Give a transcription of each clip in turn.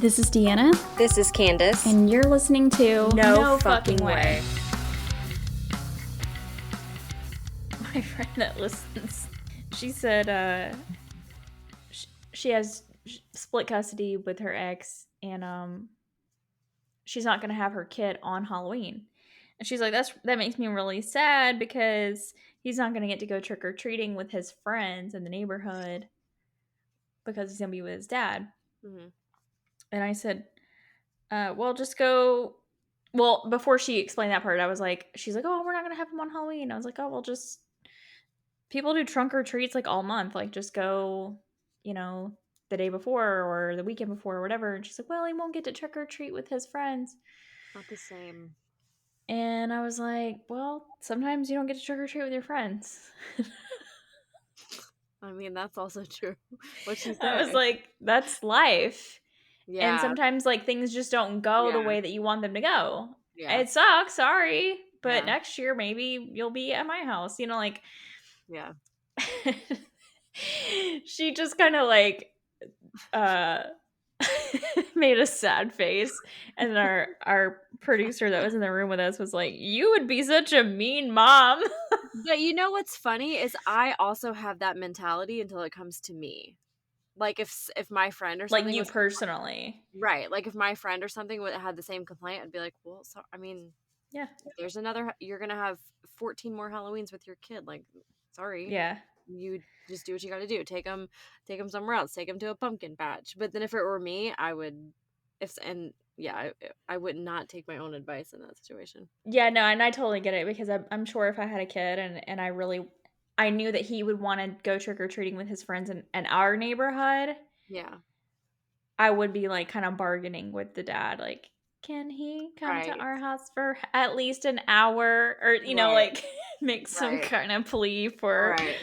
This is Deanna. This is Candice. And you're listening to No Fucking Way. My friend that listens, she said she has split custody with her ex, and she's not going to have her kid on Halloween. And she's like, that makes me really sad because he's not going to get to go trick-or-treating with his friends in the neighborhood because he's going to be with his dad. Mm-hmm. And I said, well, just go. Well, before she explained that part, she's like, oh, we're not going to have him on Halloween. I was like, oh, well, just, people do trunk or treats like all month. Like, just go, the day before or the weekend before or whatever. And she's like, well, he won't get to trick or treat with his friends. Not the same. And I was like, well, sometimes you don't get to trick or treat with your friends. I mean, that's also true. What she said. I was like, that's life. Yeah. And sometimes, like, things just don't go the way that you want them to go. Yeah. It sucks, sorry. But Yeah. next year, maybe you'll be at my house. Yeah. She just kind of, made a sad face. And our producer that was in the room with us was like, you would be such a mean mom. But you know what's funny is I also have that mentality until it comes to me. Like if my friend or something, like you personally, right? Like if my friend or something had the same complaint, I'd be like, well, so I mean, yeah, there's another. You're gonna have 14 more Halloweens with your kid. Like, sorry, yeah, you just do what you got to do. Take them somewhere else. Take them to a pumpkin patch. But then if it were me, I would, I would not take my own advice in that situation. Yeah, no, and I totally get it because I'm sure if I had a kid and I knew that he would want to go trick-or-treating with his friends in our neighborhood. Yeah. I would be like kind of bargaining with the dad, like, can he come to our house for at least an hour or, like make some kind of plea for. Right.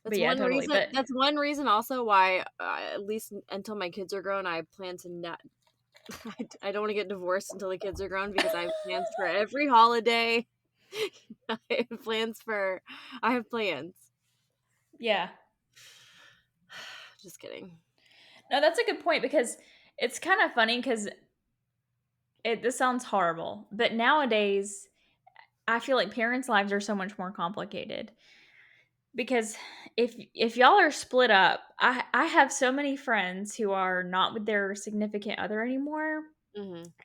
But yeah, totally. But that's one reason also why, at least until my kids are grown, I plan to not. I don't want to get divorced until the kids are grown because I have plans for every holiday. I have plans. Yeah. Just kidding. No, that's a good point because it's kind of funny because this sounds horrible, but nowadays I feel like parents' lives are so much more complicated. Because if y'all are split up, I have so many friends who are not with their significant other anymore,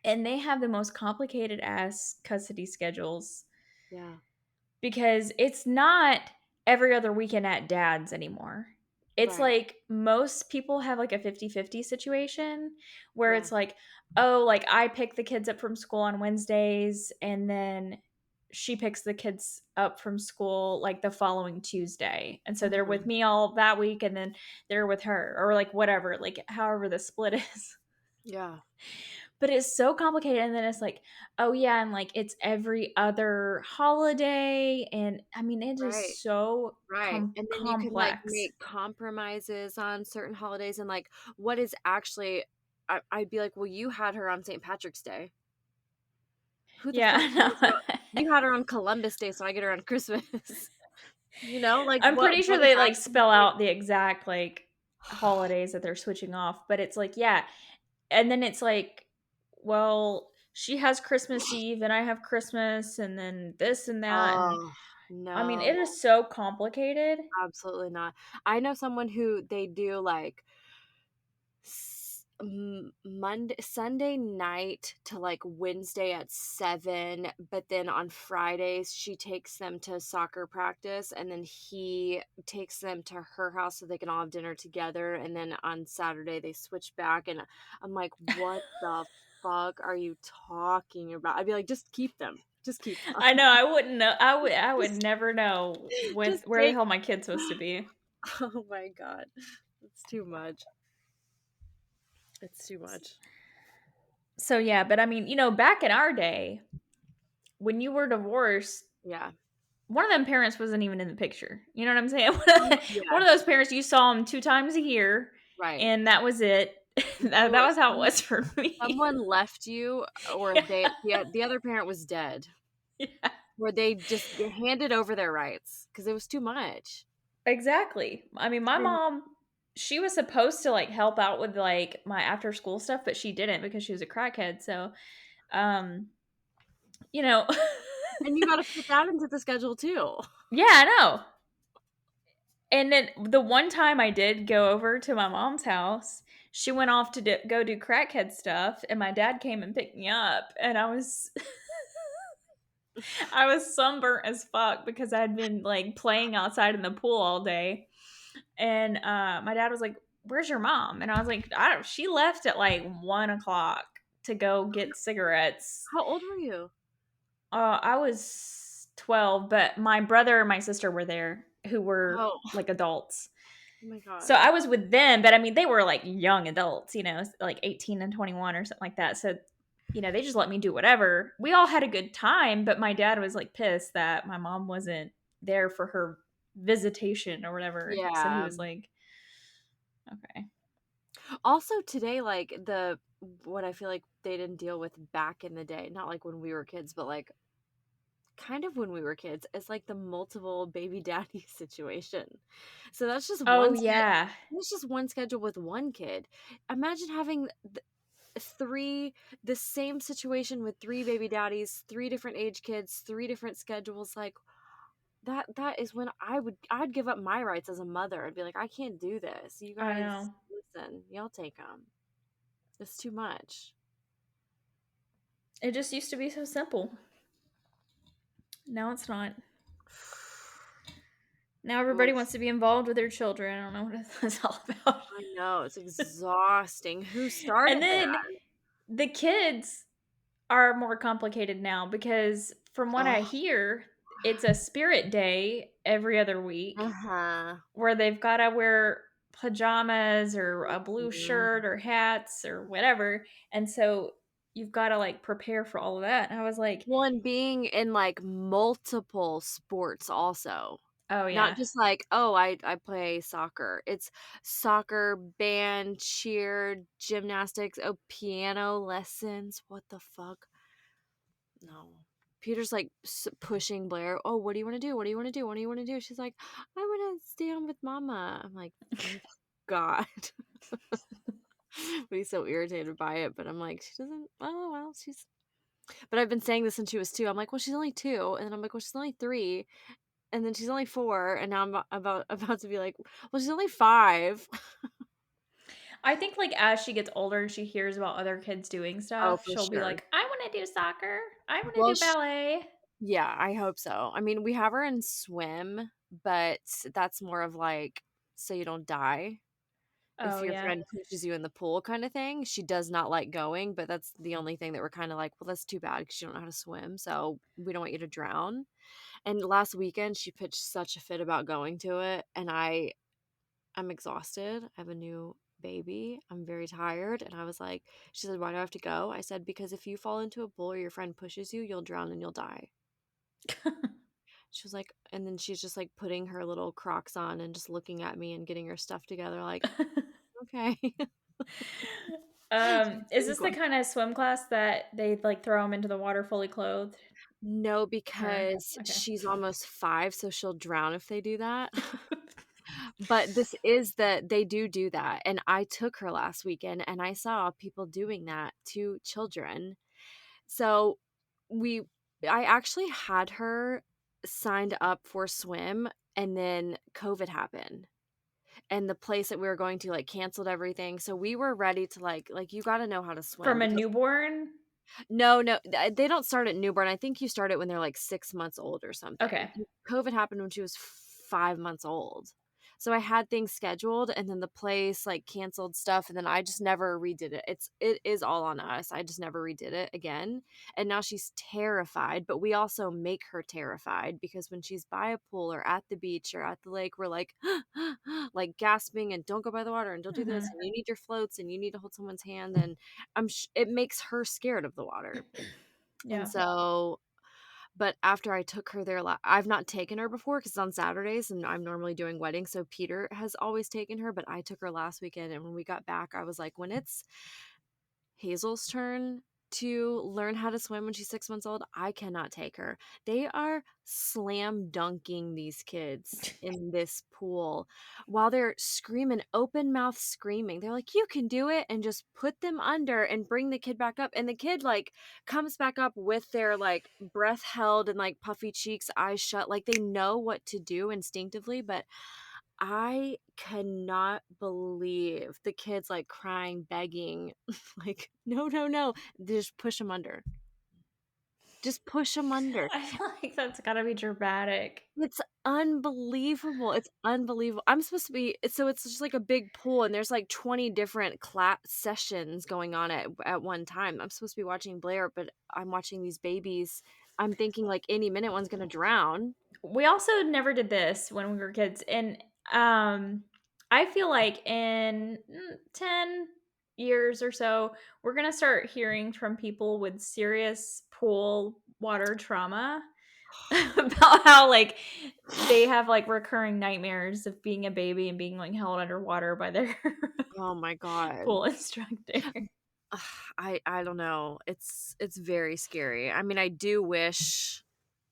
and they have the most complicated ass custody schedules. Yeah. Because it's not every other weekend at dad's anymore. It's like most people have like a 50-50 situation where it's like, oh, like I pick the kids up from school on Wednesdays and then she picks the kids up from school like the following Tuesday. And so they're with me all that week and then they're with her or like whatever, like however the split is. Yeah. But it's so complicated. And then it's like, oh yeah, and like it's every other holiday. And I mean, it is so and then complex. you can like make compromises on certain holidays and like what is actually I'd be like, well, you had her on St. Patrick's Day. Who the fuck? You had her on Columbus Day, so I get her on Christmas. Like I'm pretty sure they like spell out the exact like holidays that they're switching off, but it's like, yeah. And then it's like, well, she has Christmas Eve and I have Christmas and then this and that. No. I mean, it is so complicated. Absolutely not. I know someone who they do like Sunday night to like Wednesday at 7, but then on Fridays she takes them to soccer practice and then he takes them to her house so they can all have dinner together, and then on Saturday they switch back, and I'm like, what the fuck are you talking about? I'd be like, just keep them. I know. I wouldn't know. I would never know where the hell my kid's supposed to be. Oh my god, it's too much. It's too much. So yeah, but I mean, back in our day, when you were divorced, one of them parents wasn't even in the picture. You know what I'm saying? One of those parents, you saw them 2 times a year, and that was it. that was how it was for me. Someone left you, or the other parent was dead. Yeah. Where they just handed over their rights because it was too much. Exactly. I mean, my mom she was supposed to like help out with like my after school stuff, but she didn't because she was a crackhead. So, um, you know, And you gotta fit that into the schedule too. yeah, I know. And then the one time I did go over to my mom's house, she went off to go do crackhead stuff, and my dad came and picked me up, and I was I was sunburnt as fuck because I'd been like playing outside in the pool all day. And my dad was like, "Where's your mom?" And I was like, "I don't." She left at like 1 o'clock to go get cigarettes. How old were you? I was 12, but my brother and my sister were there, who were Oh, like adults. oh my So god. I was with them, but I mean, they were like young adults, like 18 and 21 or something like that. So, they just let me do whatever. We all had a good time, but my dad was like pissed that my mom wasn't there for her visitation or whatever. So he Yeah. was like, okay. Also today, like what I feel like they didn't deal with back in the day, not like when we were kids, but like kind of when we were kids, is like the multiple baby daddy situation. So Oh, yeah. that's just one schedule with one kid. Imagine having three the same situation with three baby daddies, three different age kids, three different schedules. Like that is when I'd give up my rights as a mother. I'd be like, I can't do this. You I guys, know. listen, y'all take them. It's too much. It just used to be so simple. Now it's not. Now everybody Oof. wants to be involved with their children. I don't know what it's all about. I know, it's exhausting. Who And started that? then the kids are more complicated now because from what I Oh, hear, it's a spirit day every other week uh-huh. where they've got to wear pajamas or a blue Mhm. shirt or hats or whatever. And so you've got to like prepare for all of that. And I was like, Well, and being in, like, multiple sports also. oh, Not yeah. just like, "Oh, I play soccer." It's soccer, band, cheer, gymnastics, oh, piano lessons. What the fuck? No. Peter's, like, pushing Blair, "Oh, what do you wanna do? What do you wanna do? What do you wanna do?" She's like, "I wanna stay on with mama." I'm like, "Thank God." But he's so irritated by it, but I'm like, "She doesn't oh, well, she's" but I've been saying this since she was 2. I'm like, "Well, she's only 2." And then I'm like, "Well, she's only 3." And then she's only 4, and now I'm about to be like, "Well, she's only 5." I think like as she gets older and she hears about other kids doing Oh, stuff, for she'll be sure. like, I want to do soccer. I want to Well, do ballet. yeah, I hope so. I mean, we have her in swim, but that's more of like so you don't die. If Oh, your yeah. friend pushes you in the pool kind of thing. She does not like going, but that's the only thing that we're kind of like, well, that's too bad because you don't know how to swim, so we don't want you to drown. And last weekend, she pitched such a fit about going to it, and I'm exhausted. I have a new baby. I'm very tired. And I was like, she said, "Why do I have to go?" I said, "Because if you fall into a pool or your friend pushes you, you'll drown and you'll die." She was like, and then she's just like putting her little Crocs on and just looking at me and getting her stuff together, like, okay. She's Is so this the kind of swim class that they like throw them into the water fully clothed? No, Or because okay. she's almost 5, so she'll drown if they do that. But this is that they do that, and I took her last weekend, and I saw people doing that to children. So, we I actually had her signed up for swim, and then COVID happened, and the place that we were going to, like, canceled everything, so we were ready to, you gotta know how to swim From a because newborn? no, they don't start at newborn. I think you start it when they're, like, 6 months old or something. Okay. COVID happened when she was 5 months old. So I had things scheduled, and then the place, like, canceled stuff, and then I just never redid it. It is all on us. I just never redid it again, and now she's terrified, but we also make her terrified because when she's by a pool or at the beach or at the lake, we're like, like, gasping and, "Don't go by the water, and don't do this, Mhm. and you need your floats, and you need to hold someone's hand," and it makes her scared of the water. And Yeah. so but after I took her there I've not taken her before because it's on Saturdays, and I'm normally doing weddings, so Peter has always taken her, but I took her last weekend, and when we got back, I was like, "When it's Hazel's turn, to learn how to swim when she's 6 months old, I cannot take her. They are slam dunking these kids in this pool while they're screaming, open mouth screaming. They're like, "You can do it," and just put them under and bring the kid back up. And the kid like comes back up with their like breath held and like puffy cheeks, eyes shut, like they know what to do instinctively, but I cannot believe the kids like crying, begging, like, no, no, no. Just push them under. Just push them under. I feel like that's gotta be dramatic. It's unbelievable. It's unbelievable. I'm supposed to be so it's just like a big pool and there's like 20 different class sessions going on at one time. I'm supposed to be watching Blair, but I'm watching these babies. I'm thinking like any minute one's gonna drown. We also never did this when we were kids, and I feel like in 10 years or so, we're gonna start hearing from people with serious pool water trauma about how like they have like recurring nightmares of being a baby and being like held underwater by their Oh my God. pool instructor. Ugh, I don't know. It's very scary. I mean, I do wish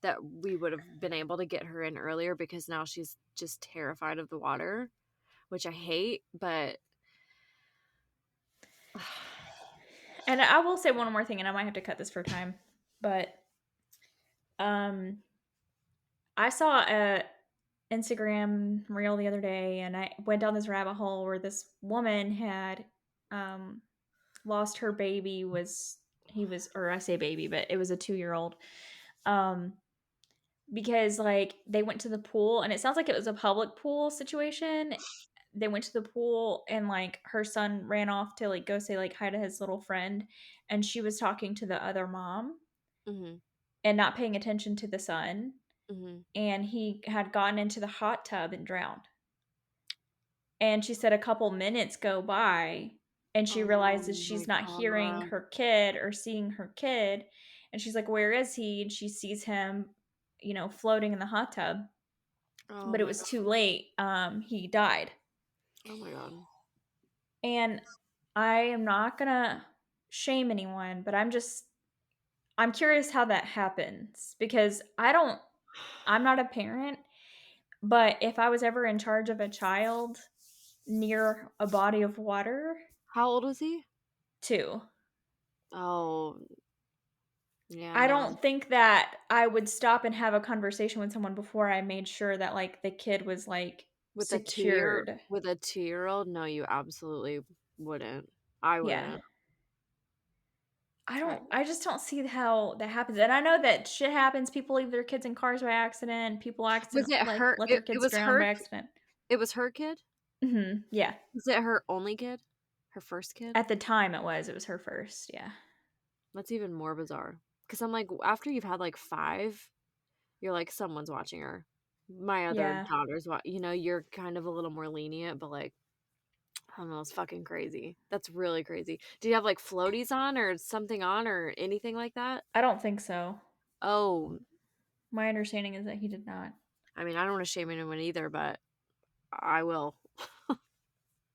that we would have been able to get her in earlier because now she's just terrified of the water, which I hate, but And I will say one more thing, and I might have to cut this for time, but um I saw a Instagram reel the other day, and I went down this rabbit hole where this woman had um, lost her baby. Was he was, or I say baby, but it was a 2 year old. Um, because like they went to the pool, and it sounds like it was a public pool situation. They went to the pool, and like her son ran off to like go say like hi to his little friend, and she was talking to the other mom mhm, and not paying attention to the son, mhm. and he had gotten into the hot tub and drowned. And she said a couple minutes go by and she Oh realizes my she's not hearing god. her kid or seeing her kid. And she's like, "Where is he?" And she sees him, floating in the hot tub. Oh But it my was god. too late. He died. Oh my god. And I am not going to shame anyone, but I'm curious how that happens because I'm not a parent, but if I was ever in charge of a child near a body of water, How old was he? too. Oh, yeah, I no. don't think that I would stop and have a conversation with someone before I made sure that, like, the kid was, like, With a 2-year secured. with a 2-year-old? No, you absolutely wouldn't. I Yeah. wouldn't. I I just don't see how that happens, and I know that shit happens, people leave their kids in cars by accident, people Was it like, her let their it kids was drown by her accident. it was her kid? Mhm, yeah. Was it her only kid? Her first kid? At the time, it was her first, yeah. That's even more bizarre. Because 'Cause I'm like, after you've had, like, 5, you're like, "Someone's watching her." My other Yeah. daughter's you're kind of a little more lenient, but, like, I don't know, it's fucking crazy. That's really crazy. Did you have, like, floaties on or something on or anything like that? I don't think so. Oh, My understanding is that he did not. I mean, I don't wanna shame anyone either, but I will,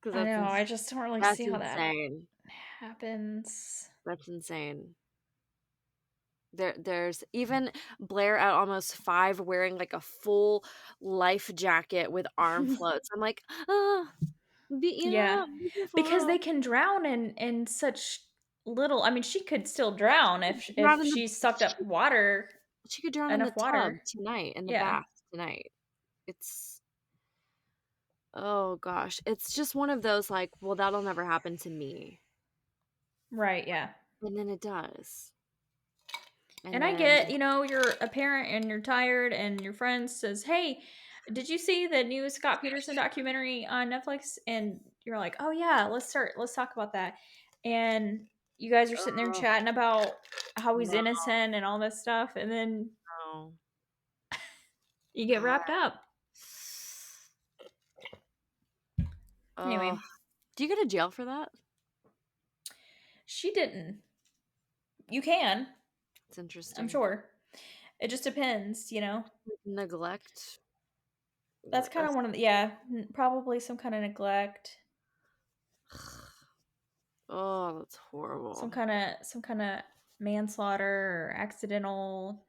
because I know, I just don't really that's see how that insane. happens. That's insane. There's even Blair at almost 5 wearing, like, a full life jacket with arm floats. I'm like, "Ah, Yeah, be because they careful." can drown in such little. I mean, she could still drown Drown if in the she sucked up water, she could drown in the enough tub water. tonight, in the Yeah. bath tonight. It's oh gosh, it's just one of those, like, "Well, that'll never happen to me." Right, yeah. And then it does. And And I get, then you're a parent and you're tired and your friend says, "Hey, did you see the new Scott Peterson documentary on Netflix?" And you're like, "Oh yeah, let's talk about that." And you guys are sitting there oh, chatting about how he's no, innocent and all this stuff, and then no. you get God. wrapped up. Oh, Anyway, do you go to jail for that? she didn't. You can, It's I'm interesting. sure. It just depends. Neglect. That's kind of one of the, yeah, probably some kind of neglect. Oh, that's horrible. Some kind of manslaughter or accidental,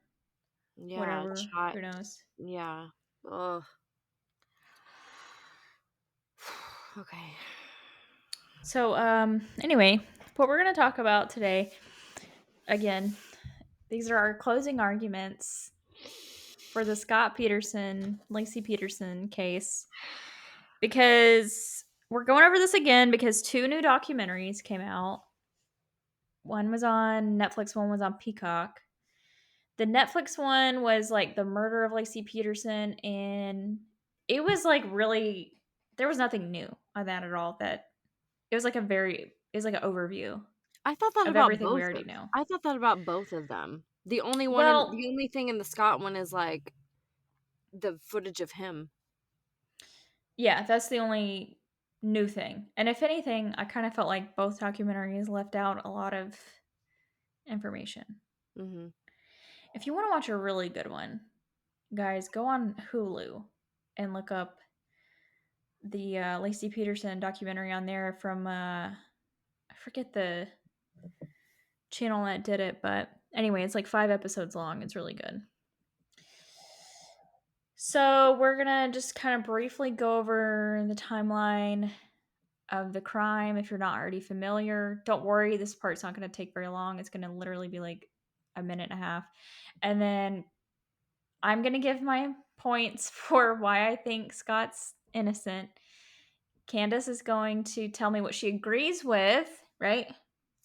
Yeah, whatever. Who knows? yeah. Ugh. Okay. So, anyway, what we're going to talk about today, again, these are our closing arguments for the Scott Peterson, Laci Peterson case, because we're going over this again because 2 new documentaries came out. One was on Netflix, one was on Peacock. The Netflix one was like the murder of Laci Peterson, and it was like really, there was nothing new on that at all. That it was like it was like an overview I thought that of about everything we both. already know. I thought that about both of them. Well, The only thing in the Scott one is like the footage of him. yeah, that's the only new thing. And if anything, I kind of felt like both documentaries left out a lot of information. Mm-hmm. If you want to watch a really good one, guys, go on Hulu and look up the Laci Peterson documentary on there from I forget the channel that did it, but anyway, it's like 5 episodes long. It's really good. So we're gonna just kind of briefly go over the timeline of the crime if you're not already familiar. Don't worry, this part's not going to take very long. It's going to literally be like a minute and a half. And then I'm going to give my points for why I think Scott's innocent. Candice is going to tell me what she agrees with, right? And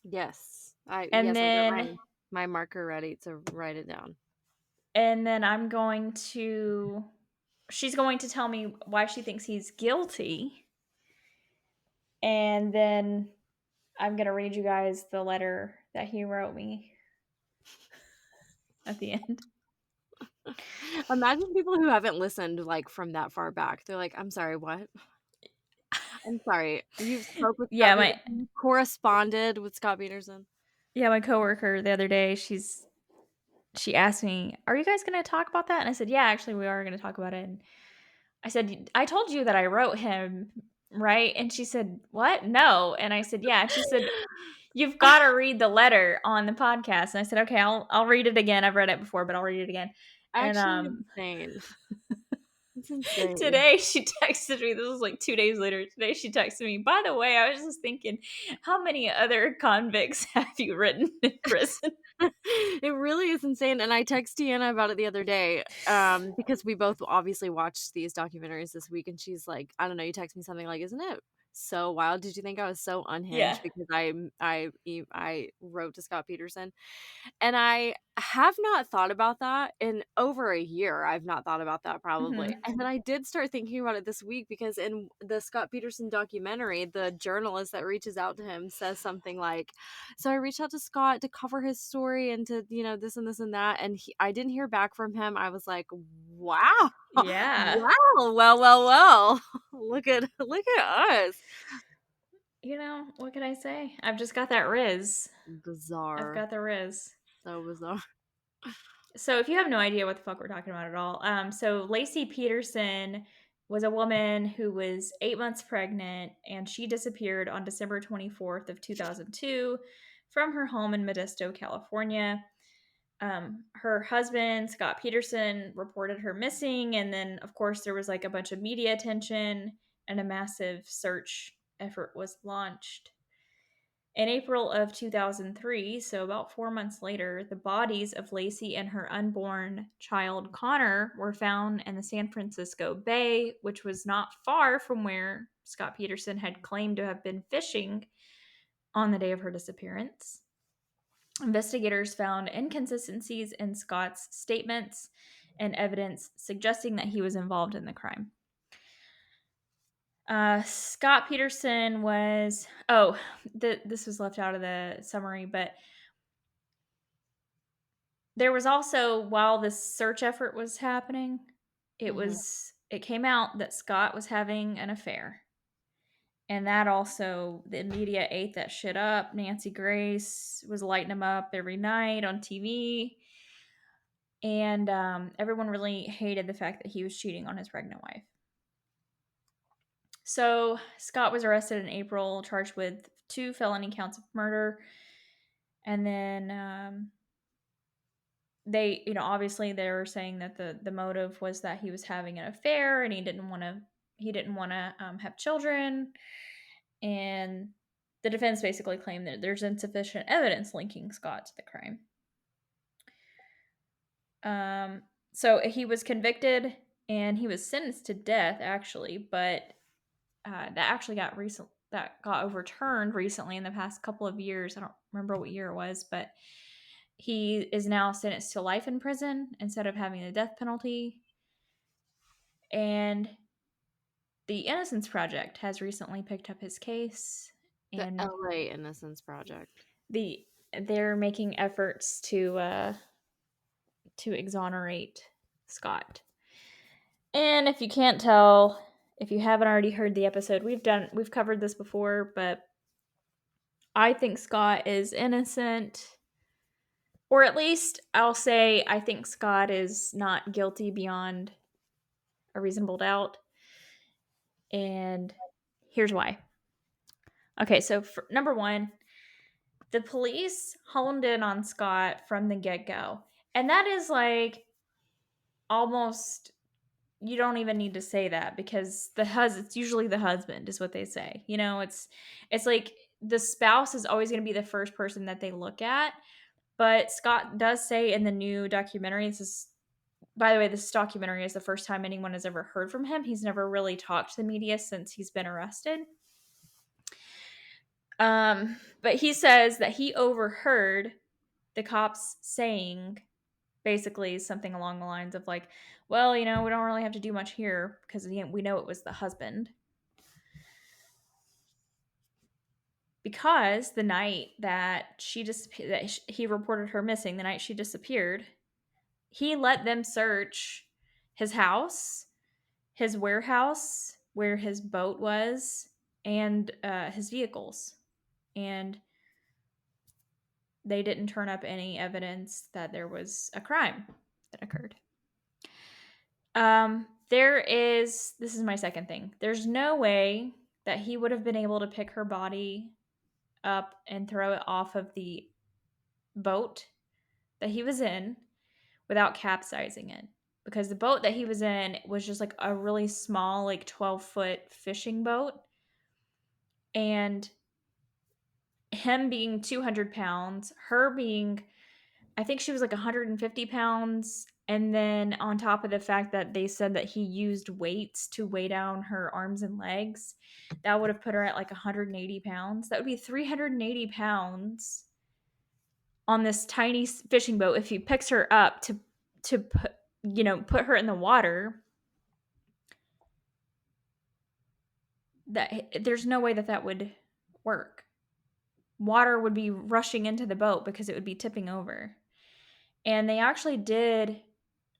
Yes, I've got then my marker ready to write it down. I'm going to she's going to tell me why she thinks he's guilty. And then I'm going to read you guys the letter that he wrote me at the end. Imagine people who haven't listened like from that far back. They're like, "I'm sorry, what? I'm sorry. You spoke with Scott Yeah, Peterson? You corresponded with Scott Peterson?" my coworker the other day, she asked me, "Are you guys going to talk about that?" And I said, "Yeah, actually we are going to talk about it." And I said, "I told you that I wrote him, right?" And she said, "What? No." And I said, "Yeah." And she said, "You've got to read the letter on the podcast." And I said, "Okay, I'll read it again. I've read it before, but I'll read it again." And Actually insane. It's insane. today she texted me. This was like 2 days later. Today she texted me. By the way, I was just thinking, how many other convicts have you written in prison? It really is insane. And I texted Deanna about it the other day, because we both obviously watched these documentaries this week, and she's like, I don't know, you text me something like, "Isn't it so wild? Did you think I was so Yeah. unhinged because I wrote to Scott Peterson?" And I have not thought about that in over a year. I've not thought about that probably. Hmm. And then I did start thinking about it this week because in the Scott Peterson documentary, the journalist that reaches out to him says something like, "So I reached out to Scott to cover his story and to, this and this and that." And I didn't hear back from him. I was like, wow. Yeah. Wow. Well. Look at us. What can I say? I've just got that Riz. I've Bizarre. got the Riz. So bizarre. So if you have no idea what the fuck we're talking about at all, so Laci Peterson was a woman who was 8 months pregnant, and she disappeared on December 24th of 2002 from her home in Modesto, California. Her husband, Scott Peterson, reported her missing, and then of course there was like a bunch of media attention, and a massive search effort was launched. In April of 2003, so about 4 months later, the bodies of Laci and her unborn child Connor were found in the San Francisco Bay, which was not far from where Scott Peterson had claimed to have been fishing on the day of her disappearance. Investigators found inconsistencies in Scott's statements and evidence suggesting that he was involved in the crime. Scott Peterson was, this was left out of the summary, but there was also, while this search effort was happening, Mhm. it came out that Scott was having an affair. And that also, the media ate that shit up. Nancy Grace was lighting him up every night on TV. And everyone really hated the fact that he was cheating on his pregnant wife. So Scott was arrested in April, charged with 2 felony counts of murder. And then they, obviously they were saying that the motive was that he was having an affair and he didn't want to have children. And the defense basically claimed that there's insufficient evidence linking Scott to the crime. So he was convicted and he was sentenced to death, actually, but that got overturned recently in the past couple of years. I don't remember what year it was, but he is now sentenced to life in prison instead of having the death penalty. And the Innocence Project has recently picked up his case, The and LA Innocence Project. they're making efforts to exonerate Scott. And if you can't tell, if you haven't already heard the episode, we've covered this before, but I think Scott is innocent. Or at least I'll say I think Scott is not guilty beyond a reasonable doubt. And here's why. Okay, so number one, the police honed in on Scott from the get go. And that is like almost, you don't even need to say that, because it's usually the husband is what they say. It's like the spouse is always going to be the first person that they look at. But Scott does say in the new documentary, by the way, this documentary is the first time anyone has ever heard from him. He's never really talked to the media since he's been arrested. But he says that he overheard the cops saying basically something along the lines of like, well, we don't really have to do much here because we know it was the husband. Because the night that he reported her missing, the night she disappeared, he let them search his house, his warehouse where his boat was, and his vehicles. And they didn't turn up any evidence that there was a crime that occurred. This is my second thing. There's no way that he would have been able to pick her body up and throw it off of the boat that he was in without capsizing it. Because the boat that he was in was just like a really small, like 12-foot fishing boat. And him being 200 pounds, her being, I think she was like 150 pounds. And then on top of the fact that they said that he used weights to weigh down her arms and legs, that would have put her at like 180 pounds. That would be 380 pounds on this tiny fishing boat. If he picks her up to put her in the water, that there's no way that would work. Water would be rushing into the boat because it would be tipping over. And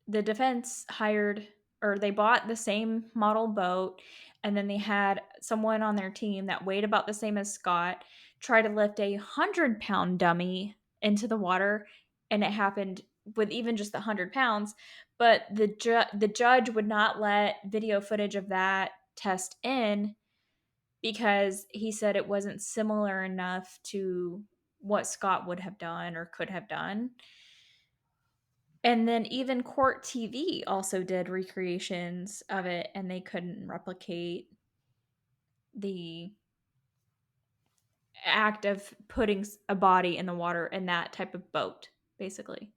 the defense hired, or they bought the same model boat, and then they had someone on their team that weighed about the same as Scott try to lift a 100-pound dummy into the water, and it happened with even just the 100 pounds. But the judge would not let video footage of that test in because he said it wasn't similar enough to what Scott would have done or could have done. And then even Court TV also did recreations of it, and they couldn't replicate the act of putting a body in the water in that type of boat, basically.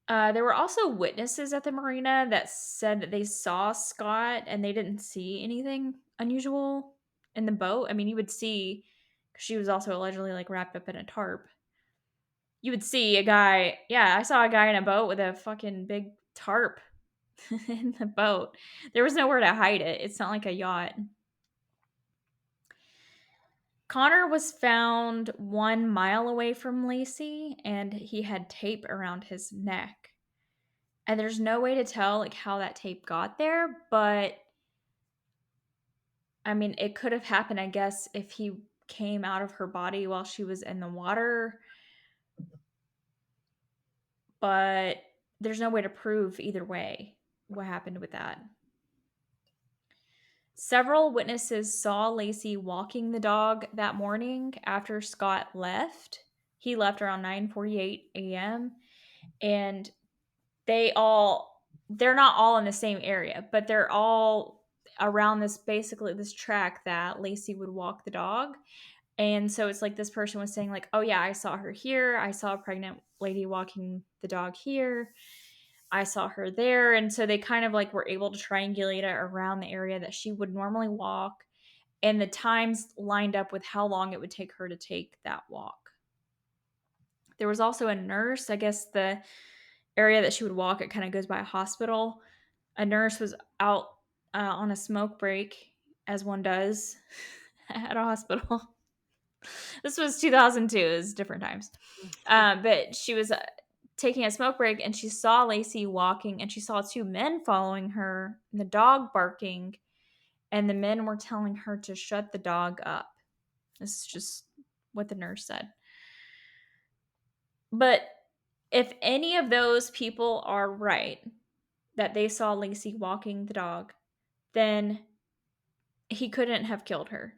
There were also witnesses at the marina that said that they saw Scott and they didn't see anything unusual in the boat. I mean, you would see, because she was also allegedly like wrapped up in a tarp. You would see a guy. Yeah, I saw a guy in a boat with a fucking big tarp in the boat. There was nowhere to hide it. It's not like a yacht. Connor was found 1 mile away from Laci, and he had tape around his neck. And there's no way to tell like how that tape got there, but I mean, it could have happened, I guess, if he came out of her body while she was in the water. But there's no way to prove either way what happened with that. Several witnesses saw Laci walking the dog that morning after Scott left. He left around 9:48 a.m. and they're not all in the same area, but they're all around this, basically this track that Laci would walk the dog. And so it's like this person was saying like, "Oh yeah, I saw her here. I saw a pregnant lady walking the dog here. I saw her there." And so they kind of like were able to triangulate it around the area that she would normally walk, and the times lined up with how long it would take her to take that walk. There was also a nurse, I guess the area that she would walk, it kind of goes by a hospital. A nurse was out on a smoke break, as one does at a hospital. This was 2002, it was different times. But she was taking a smoke break and she saw Laci walking and she saw two men following her and the dog barking. And the men were telling her to shut the dog up. This is just what the nurse said. But if any of those people are right, that they saw Laci walking the dog, then he couldn't have killed her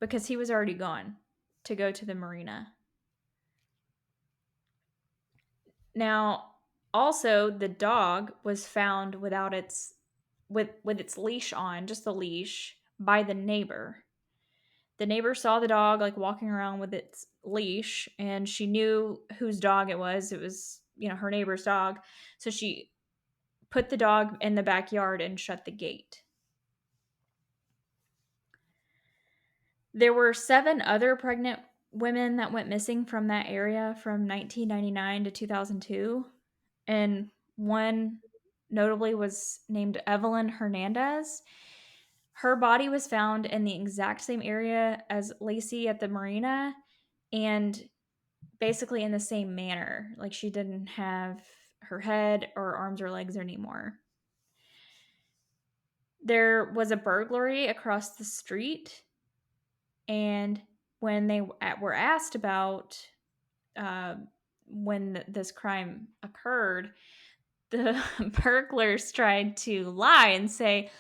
because he was already gone to go to the marina. Now, also the dog was found without its with its leash on, just the leash, by the neighbor. The neighbor saw the dog like walking around with its leash and she knew whose dog it was. It was, her neighbor's dog. So she put the dog in the backyard and shut the gate. There were 7 other pregnant women that went missing from that area from 1999 to 2002. And one notably was named Evelyn Hernandez. Her body was found in the exact same area as Laci at the marina and basically in the same manner. Like she didn't have her head or arms or legs anymore. There was a burglary across the street, and when they were asked about uh, when this crime occurred, the burglars tried to lie and say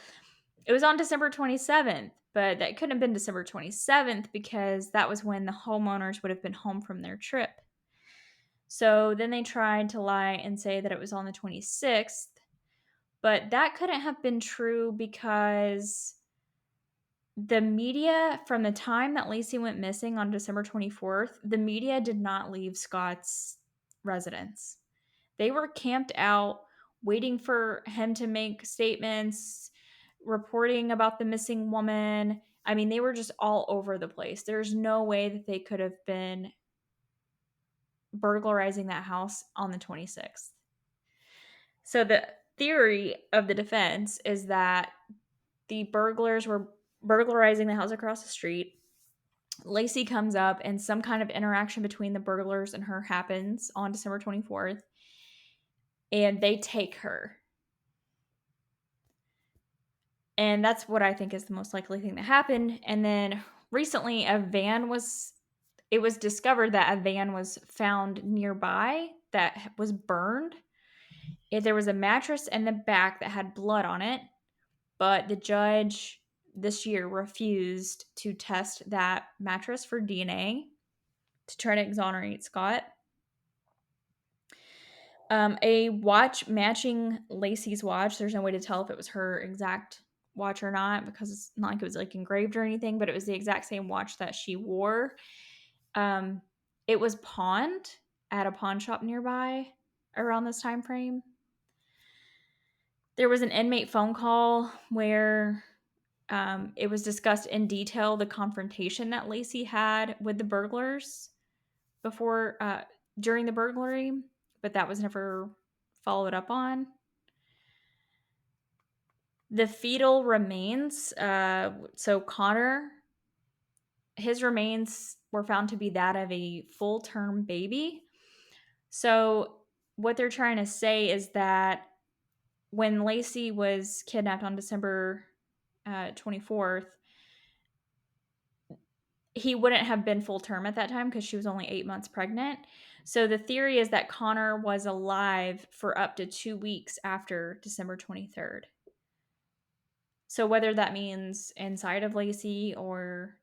it was on December 27th, but that couldn't have been December 27th because that was when the homeowners would have been home from their trip. So then they tried to lie and say that it was on the 26th, but that couldn't have been true because the media, from the time that Laci went missing on December 24th, the media did not leave Scott's residence. They were camped out waiting for him to make statements, reporting about the missing woman. I mean, they were just all over the place. There's no way that they could have been burglarizing that house on the 26th. So the theory of the defense is that the burglars were burglarizing the house across the street. Laci comes up and some kind of interaction between the burglars and her happens on December 24th, and they take her. And that's what I think is the most likely thing that happened. And then recently it was discovered that a van was found nearby that was burned. There was a mattress in the back that had blood on it, but the judge this year refused to test that mattress for DNA to try to exonerate Scott. A watch matching Laci's watch. There's no way to tell if it was her exact watch or not because it's not like it was like engraved or anything, but it was the exact same watch that she wore. Um, it was pawned at a pawn shop nearby around this time frame. There was an inmate phone call where it was discussed in detail the confrontation that Laci had with the burglars before during the burglary, but that was never followed up on. The fetal remains, so Connor, his remains were found to be that of a full-term baby. So what they're trying to say is that when Laci was kidnapped on December 24th, he wouldn't have been full term at that time because she was only 8 months pregnant. So the theory is that Connor was alive for up to 2 weeks after December 23rd. So whether that means inside of Laci or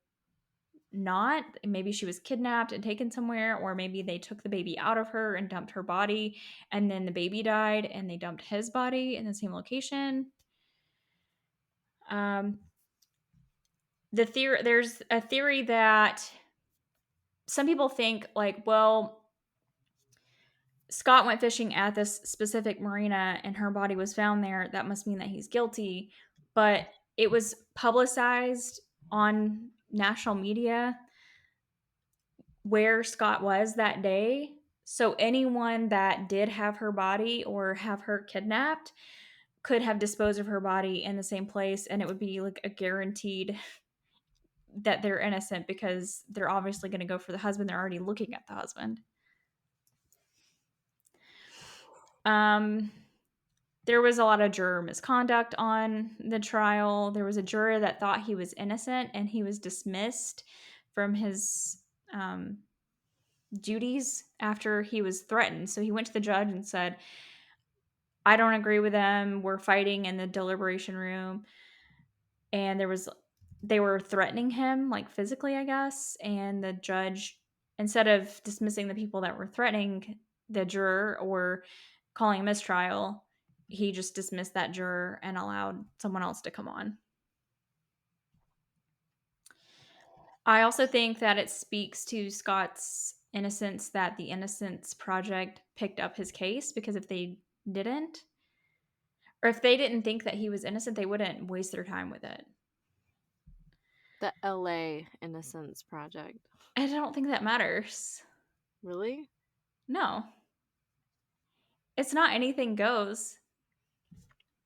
not, maybe she was kidnapped and taken somewhere, or maybe they took the baby out of her and dumped her body, and then the baby died and they dumped his body in the same location. Um, there's a theory that some people think like, well, Scott went fishing at this specific marina and her body was found there. That must mean that he's guilty. But it was publicized on national media where Scott was that day. So anyone that did have her body or have her kidnapped could have disposed of her body in the same place, and it would be like a guaranteed that they're innocent because they're obviously going to go for the husband. They're already looking at the husband. Um, there was a lot of juror misconduct on the trial. There was a juror that thought he was innocent and he was dismissed from his duties after he was threatened. So he went to the judge and said, I don't agree with them. We're fighting in the deliberation room. And they were threatening him, like physically, I guess. And the judge, instead of dismissing the people that were threatening the juror or calling a mistrial, he just dismissed that juror and allowed someone else to come on. I also think that it speaks to Scott's innocence that the Innocence Project picked up his case, because if they didn't, or if they didn't think that he was innocent, they wouldn't waste their time with it. The LA Innocence Project. I don't think that matters. Really? No. It's not anything goes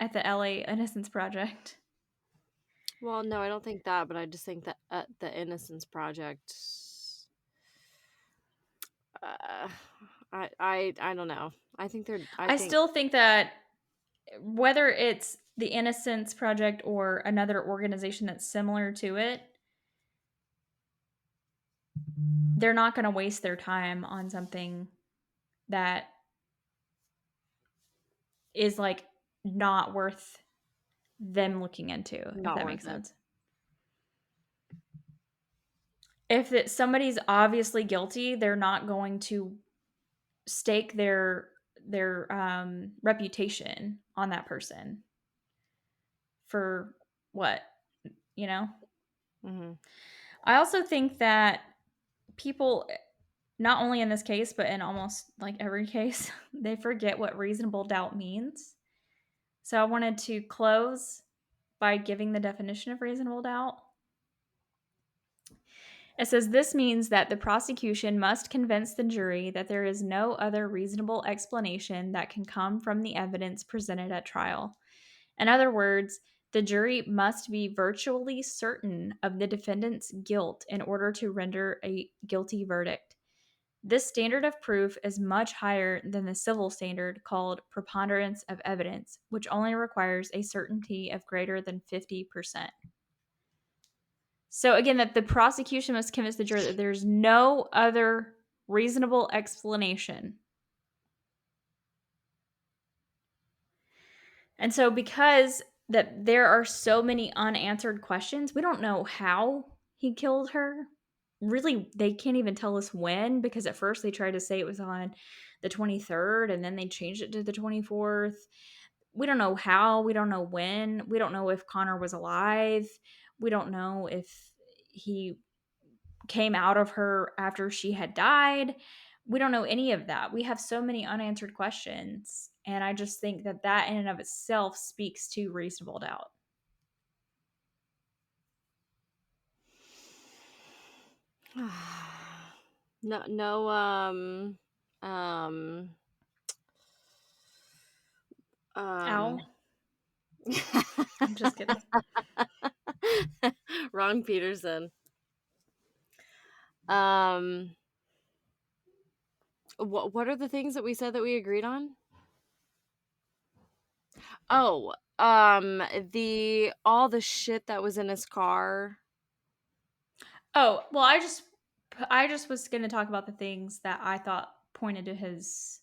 at the LA Innocence Project. Well, no, I don't think that, but I just think that the Innocence Project. Uh, I don't know. I think they're. I I think still think that whether it's the Innocence Project or another organization that's similar to it, they're not going to waste their time on something that is like not worth them looking into, if not that worth makes it. sense. If somebody's obviously guilty, they're not going to stake their reputation on that person for what, you know? Mm-hmm. I also think that people, not only in this case, but in almost like every case, they forget what reasonable doubt means. So I wanted to close by giving the definition of reasonable doubt. It says this means that the prosecution must convince the jury that there is no other reasonable explanation that can come from the evidence presented at trial. In other words, the jury must be virtually certain of the defendant's guilt in order to render a guilty verdict. This standard of proof is much higher than the civil standard called preponderance of evidence, which only requires a certainty of greater than 50%. So again, that the prosecution must convince the jury that there's no other reasonable explanation. And so because that there are so many unanswered questions, we don't know how he killed her. Really, they can't even tell us when, because at first they tried to say it was on the 23rd and then they changed it to the 24th. We don't know how, we don't know when, we don't know if Connor was alive. We don't know if he came out of her after she had died. We don't know any of that. We have so many unanswered questions. And I just think that that in and of itself speaks to reasonable doubt. No, no, um, um, Ow. I'm just kidding. Wrong Peterson. Um, what are the things that we said that we agreed on? Oh, the all the shit that was in his car. Oh, well, I just was going to talk about the things that I thought pointed to his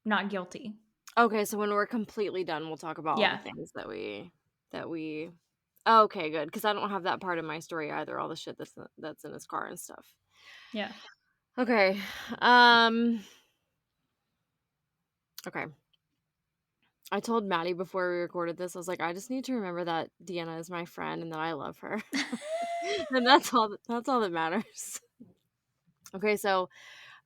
not guilty. Okay, so when we're completely done, we'll talk about all the Yeah. things that we okay, good, because I don't have that part of my story either, all the shit that's in his car and stuff. Yeah. Okay. Um, okay. I told Maddie before we recorded this, I was like, I just need to remember that Deanna is my friend and that I love her. And that's all that matters. Okay, so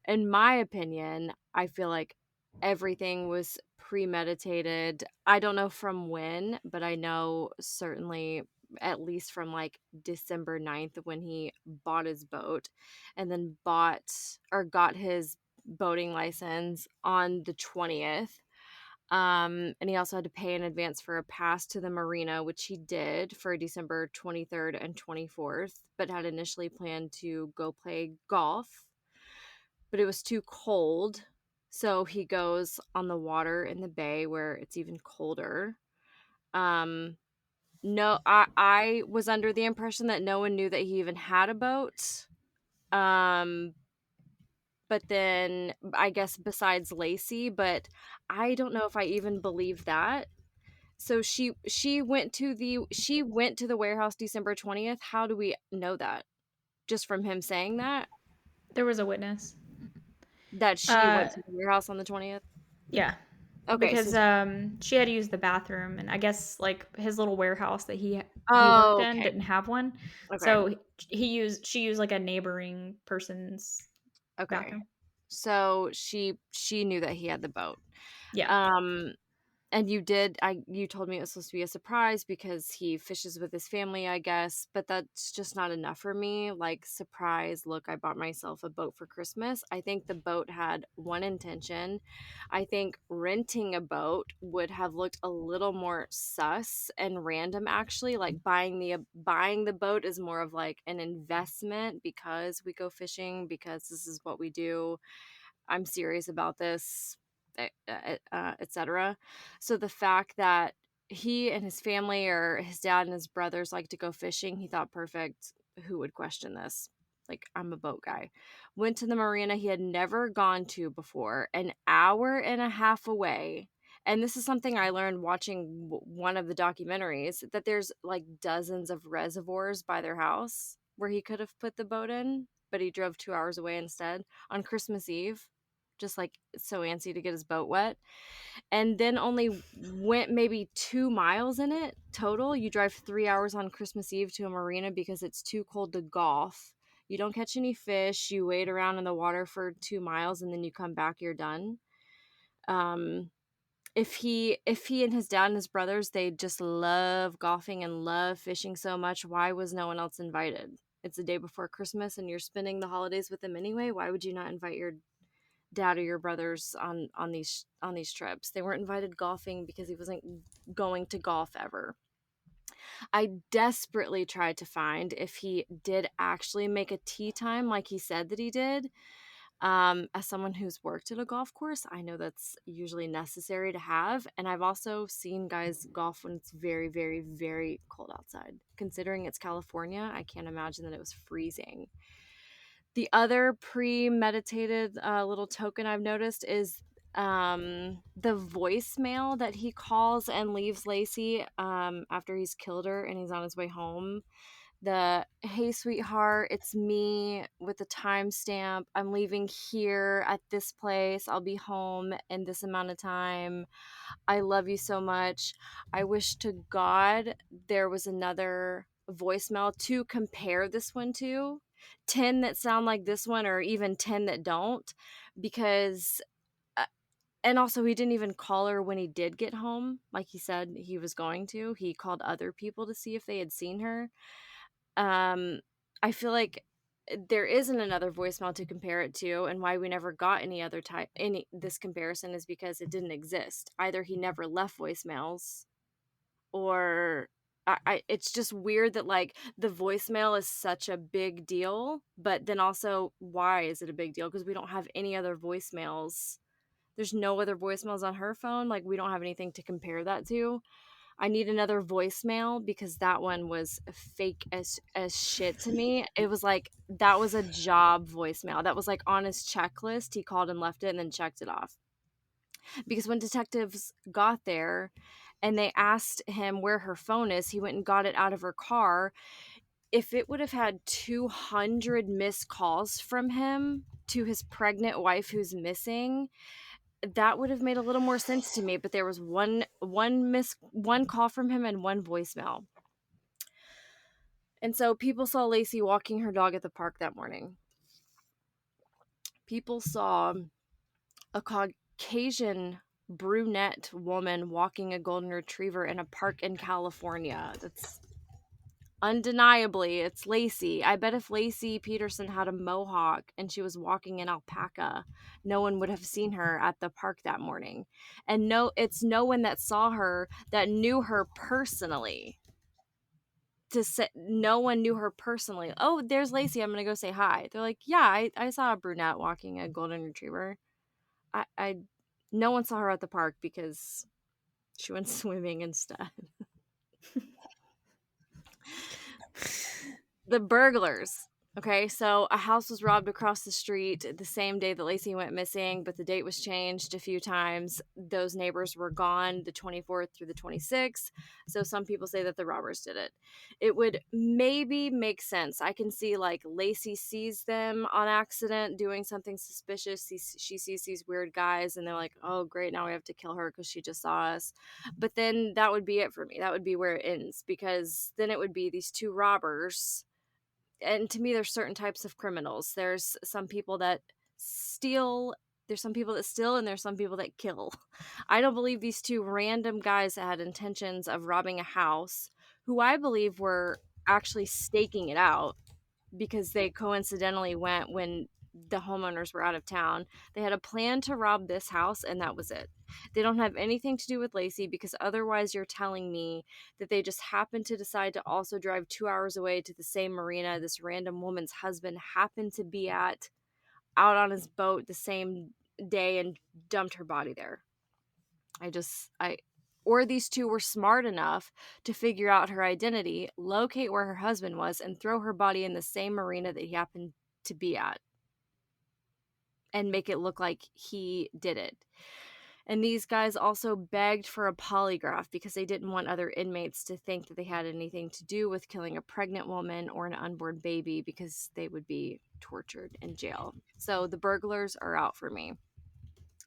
in my opinion, I feel like everything was premeditated. I don't know from when, but I know certainly at least from like December 9th when he bought his boat and then bought or got his boating license on the 20th. And he also had to pay in advance for a pass to the marina, which he did for December 23rd and 24th, but had initially planned to go play golf, but it was too cold. So he goes on the water in the bay where it's even colder. Um, no, I was under the impression that no one knew that he even had a boat. Um, but then I guess besides Lacey, but I don't know if I even believe that. So she went to the warehouse December 20th. How do we know that? Just from him saying There was a witness. that she Uh, went to the warehouse on the 20th? yeah. Okay, so Because she had to use the bathroom, and I guess like his little warehouse that he worked oh, in okay. didn't have one. Okay. So she used like a neighboring person's Okay. bathroom. So she knew that he had the boat. Yeah. Um And you told me it was supposed to be a surprise because he fishes with his family, I guess, but that's just not enough for me. Like, surprise, look, I bought myself a boat for Christmas. I think the boat had one intention. I think renting a boat would have looked a little more sus and random actually. Like buying the boat is more of like an investment because we go fishing because this is what we do. I'm serious about this, etc. So the fact that he and his family or his dad and his brothers like to go fishing, he thought perfect. Who would question this? Like, I'm a boat guy. Went to the marina he had never gone to before, an hour and a half away. And this is something I learned watching one of the documentaries, that there's like dozens of reservoirs by their house where he could have put the boat in, but he drove 2 hours away instead on Christmas Eve, just like so antsy to get his boat wet, and then only went maybe 2 miles in it total. You drive 3 hours on Christmas Eve to a marina because it's too cold to golf. You don't catch any fish. You wait around in the water for 2 miles and then you come back, you're done. Um, if he and his dad and his brothers, they just love golfing and love fishing so much, why was no one else invited? It's the day before Christmas and you're spending the holidays with them anyway. Why would you not invite your dad or your brothers on these trips? They weren't invited golfing because he wasn't going to golf ever. I desperately tried to find if he did actually make a tee time like he said that he did. As someone who's worked at a golf course, I know that's usually necessary to have, and I've also seen guys golf when it's very, very, very cold outside. Considering it's California, I can't imagine that it was freezing. The other premeditated little token I've noticed is the voicemail that he calls and leaves Lacey after he's killed her and he's on his way home. The "Hey sweetheart, it's me with the timestamp. I'm leaving here at this place. I'll be home in this amount of time. I love you so much. I wish to God there was another voicemail to compare this one to. 10 that sound like this one, or even 10 that don't, because uh, and also he didn't even call her when he did get home like he said he was going to. He called other people to see if they had seen her. um I feel like there isn't another voicemail to compare it to, and why we never got any other type any this comparison is because it didn't exist. Either he never left voicemails, or it's just weird that like the voicemail is such a big deal, but then also why is it a big deal? Because we don't have any other voicemails. There's no other voicemails on her phone. Like, we don't have anything to compare that to. I need another voicemail because that one was fake as shit to me. It was like that was a job voicemail. That was like on his checklist. He called and left it and then checked it off. because when detectives got there and they asked him where her phone is, he went and got it out of her car. If it would have had 200 missed calls from him to his pregnant wife who's missing, that would have made a little more sense to me, but there was one call from him and one voicemail. And so people saw Laci walking her dog at the park that morning. People saw a Caucasian brunette woman walking a golden retriever in a park in California. That's undeniably, it's Laci. I bet if Laci Peterson had a mohawk and she was walking in alpaca, no one would have seen her at the park that morning. And no, it's no one that saw her that knew her personally. To say, no one knew her personally. Oh, there's Laci. I'm gonna go say hi. They're like, yeah, I saw a brunette walking a golden retriever. I no one saw her at the park because she went swimming instead. The burglars. Okay, so a house was robbed across the street the same day that Laci went missing, but the date was changed a few times. Those neighbors were gone the 24th through the 26th. So some people say that the robbers did it. It would maybe make sense. I can see like Laci sees them on accident doing something suspicious. She sees these weird guys and they're like, oh, great, now we have to kill her because she just saw us. But then that would be it for me. That would be where it ends, because then it would be these two robbers. And to me, there's certain types of criminals. There's some people that steal, there's some people that steal, and there's some people that kill. I don't believe these two random guys that had intentions of robbing a house, who I believe were actually staking it out because they coincidentally went when the homeowners were out of town. They had a plan to rob this house, and that was it. They don't have anything to do with Laci, because otherwise you're telling me that they just happened to decide to also drive 2 hours away to the same marina this random woman's husband happened to be at, out on his boat the same day, and dumped her body there. I or these two were smart enough to figure out her identity, locate where her husband was, and throw her body in the same marina that he happened to be at, and make it look like he did it. And these guys also begged for a polygraph because they didn't want other inmates to think that they had anything to do with killing a pregnant woman or an unborn baby, because they would be tortured in jail. So the burglars are out for me.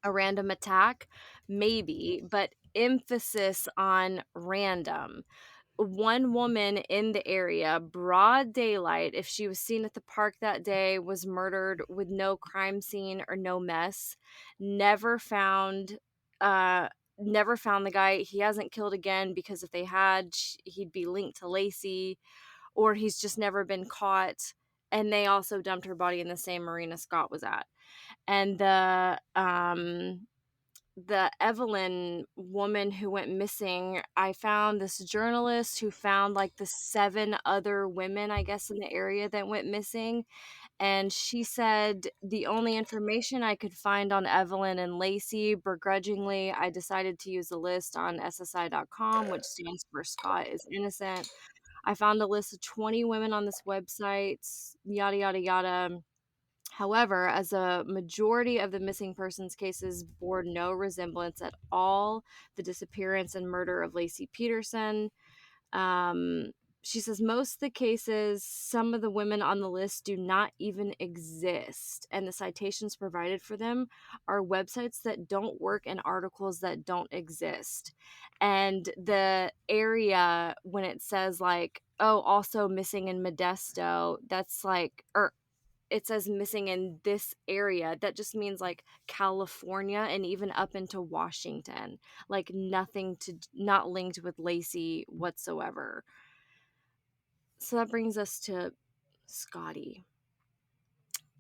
A random attack, maybe, but emphasis on random. One woman in the area, broad daylight, if she was seen at the park that day, was murdered with no crime scene or no mess. Never found, uh, never found the guy. He hasn't killed again, because if they had, he'd be linked to Laci, or he's just never been caught. And they also dumped her body in the same marina Scott was at. And the Evelyn woman who went missing, I found this journalist who found like the 7 other women, I guess, in the area that went missing. And she said the only information I could find on Evelyn and Laci, begrudgingly, I decided to use a list on SSI.com, which stands for Scott is Innocent. I found a list of 20 women on this website, yada, yada, yada. However, as a majority of the missing persons cases bore no resemblance at all the disappearance and murder of Laci Peterson. Um, she says most of the cases, some of the women on the list do not even exist, and the citations provided for them are websites that don't work and articles that don't exist. And the area, when it says like, oh, also missing in Modesto, that's like, or it says missing in this area, that just means like California and even up into Washington, like nothing to, not linked with Laci whatsoever. So that brings us to Scotty.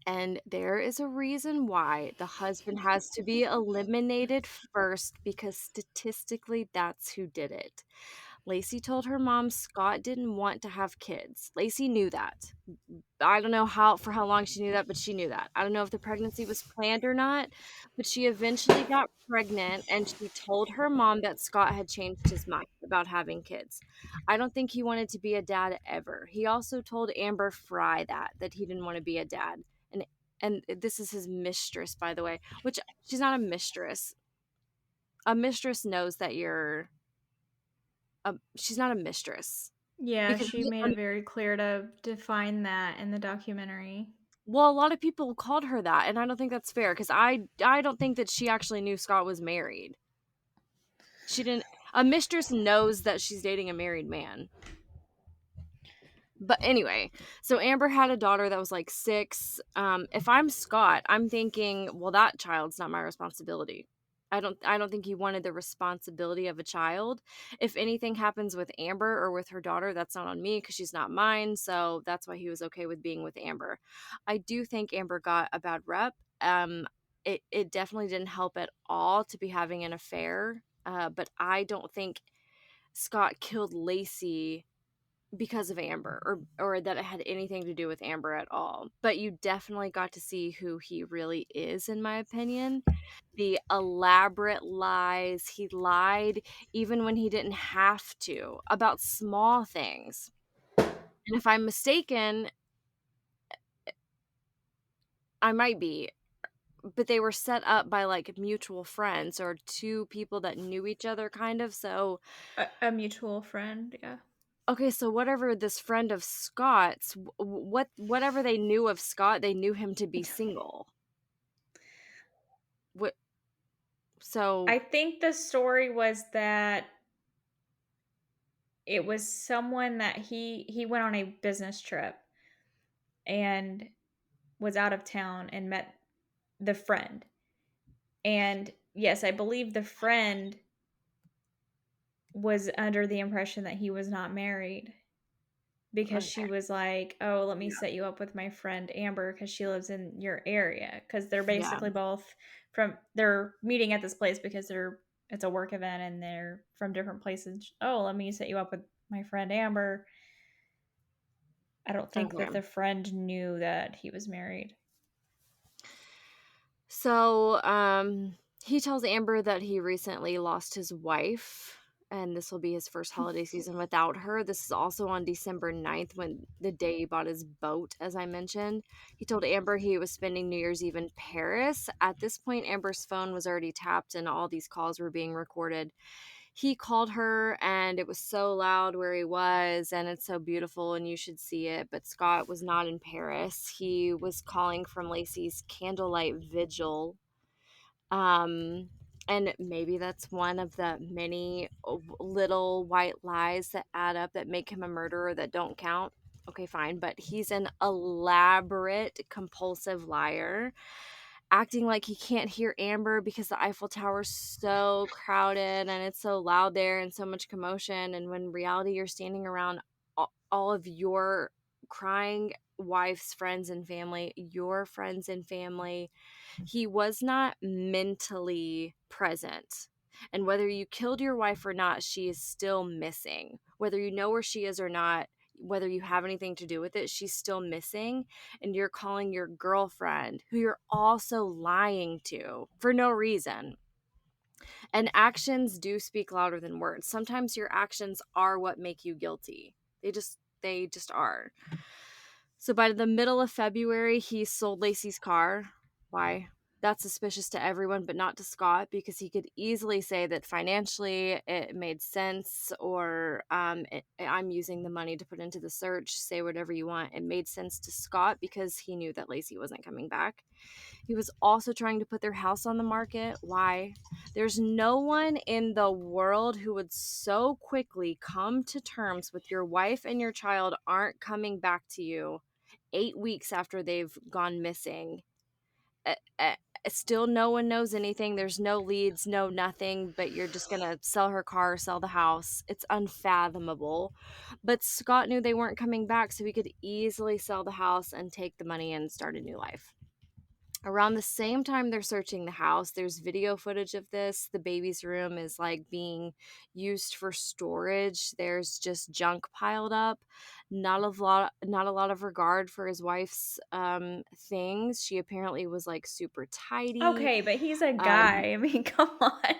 And there is a reason why the husband has to be eliminated first, because statistically that's who did it. Laci told her mom Scott didn't want to have kids. Laci knew that. I don't know how long she knew that, but she knew that. I don't know if the pregnancy was planned or not, but she eventually got pregnant, and she told her mom that Scott had changed his mind about having kids. I don't think he wanted to be a dad ever. He also told Amber Fry that he didn't want to be a dad. And this is his mistress, by the way, which she's not a mistress. A mistress knows that you're she's not a mistress. Yeah, Because she made it very clear to define that in the documentary. well, a lot of people called her that, and I don't think that's fair because I don't think that she actually knew Scott was married. She didn't. A mistress knows that she's dating a married man. But anyway, so Amber had a daughter that was like 6. If I'm Scott, I'm thinking, well, that child's not my responsibility. I don't think he wanted the responsibility of a child. If anything happens with Amber or with her daughter, that's not on me because she's not mine. So that's why he was okay with being with Amber. I do think Amber got a bad rep. It definitely didn't help at all to be having an affair. But I don't think Scott killed Laci because of Amber, or that it had anything to do with Amber at all. But you definitely got to see who he really is, in my opinion. The elaborate lies. He lied even when he didn't have to about small things. And if I'm mistaken, I might be, but they were set up by like mutual friends or two people that knew each other kind of. So A mutual friend, yeah. okay, so whatever this friend of Scott's, whatever they knew of Scott, they knew him to be single. What? So I think the story was that it was someone that he went on a business trip and was out of town and met the friend. And yes, I believe the friend was under the impression that he was not married because she okay, was like, "Oh, let me yeah, set you up with my friend Amber because she lives in your area." Because they're yeah, basically both they're meeting at this place because it's a work event and they're from different places. Oh, let me set you up with my friend Amber. I don't think that okay. the friend knew that he was married. So, he tells Amber that he recently lost his wife, and this will be his first holiday season without her. This is also on December 9th, when the day he bought his boat, as I mentioned. He told Amber he was spending New Year's Eve in Paris. At this point, Amber's phone was already tapped and all these calls were being recorded. He called her and it was so loud where he was, and it's so beautiful and you should see it. But Scott was not in Paris. He was calling from Lacey's candlelight vigil. Um, and maybe that's one of the many little white lies that add up that make him a murderer that don't count. Okay, fine. But he's an elaborate, compulsive liar, acting like he can't hear Amber because the Eiffel Tower's so crowded and it's so loud there and so much commotion. And when in reality, you're standing around all of your crying wife's friends and family, your friends and family. He was not mentally present. And whether you killed your wife or not, she is still missing. Whether you know where she is or not, whether you have anything to do with it, she's still missing. And you're calling your girlfriend, who you're also lying to for no reason. And actions do speak louder than words. Sometimes your actions are what make you guilty. They just are. So by the middle of February, he sold Lacey's car. Why? That's suspicious to everyone, but not to Scott, because he could easily say that financially it made sense, or I'm using the money to put into the search. Say whatever you want. It made sense to Scott because he knew that Lacey wasn't coming back. He was also trying to put their house on the market. Why? There's no one in the world who would so quickly come to terms with your wife and your child aren't coming back to you 8 weeks after they've gone missing. Uh, uh, Still, no one knows anything. There's no leads, no nothing, but you're just going to sell her car, sell the house. It's unfathomable. But Scott knew they weren't coming back, so he could easily sell the house and take the money and start a new life. Around the same time they're searching the house, there's video footage of this. The baby's room is like being used for storage. There's just junk piled up. Not a lot of regard for his wife's things. She apparently was like super tidy. Okay, but he's a Um guy. I mean, come on.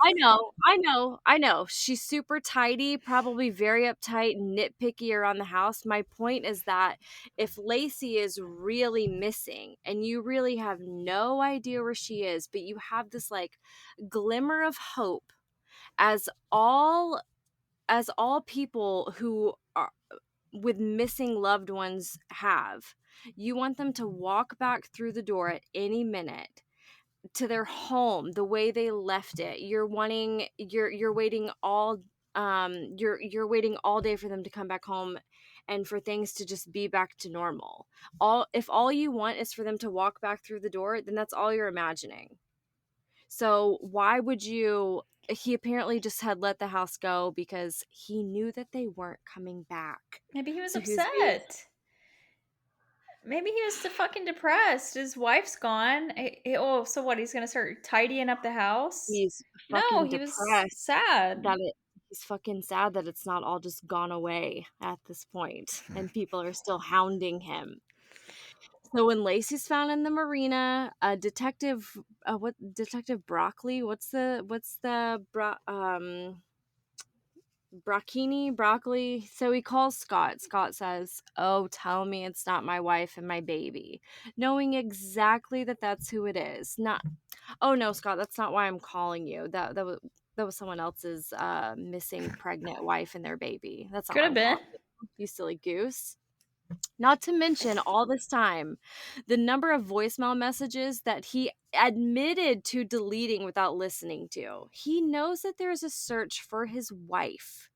I know. She's super tidy, probably very uptight, nitpicky around the house. My point is that if Laci is really missing and you really have no idea where she is, but you have this like glimmer of hope, as all people who are with missing loved ones have, you want them to walk back through the door at any minute to their home the way they left it. You're waiting all you're waiting all day for them to come back home and for things to just be back to normal. All If all you want is for them to walk back through the door, then that's all you're imagining. So why would you? He apparently just had let the house go because he knew that they weren't coming back. Maybe he was So he was upset. Maybe he was fucking depressed. His wife's gone. Oh, so what? He's gonna start tidying up the house? he's No, fucking he was depressed sad. that he's fucking sad that it's not all just gone away at this point and people are still hounding him. So when Lacey's found in the marina, what Detective Broccoli? Broccoli. So he calls Scott. Scott says, "Oh, tell me it's not my wife and my baby," knowing exactly that that's who it is. Not, "Oh no, Scott, that's not why I'm calling you. That was someone else's missing pregnant wife and their baby. That's not Could why have I'm been. calling you, you silly goose." Not to mention, all this time, the number of voicemail messages that he admitted to deleting without listening to. He knows that there is a search for his wife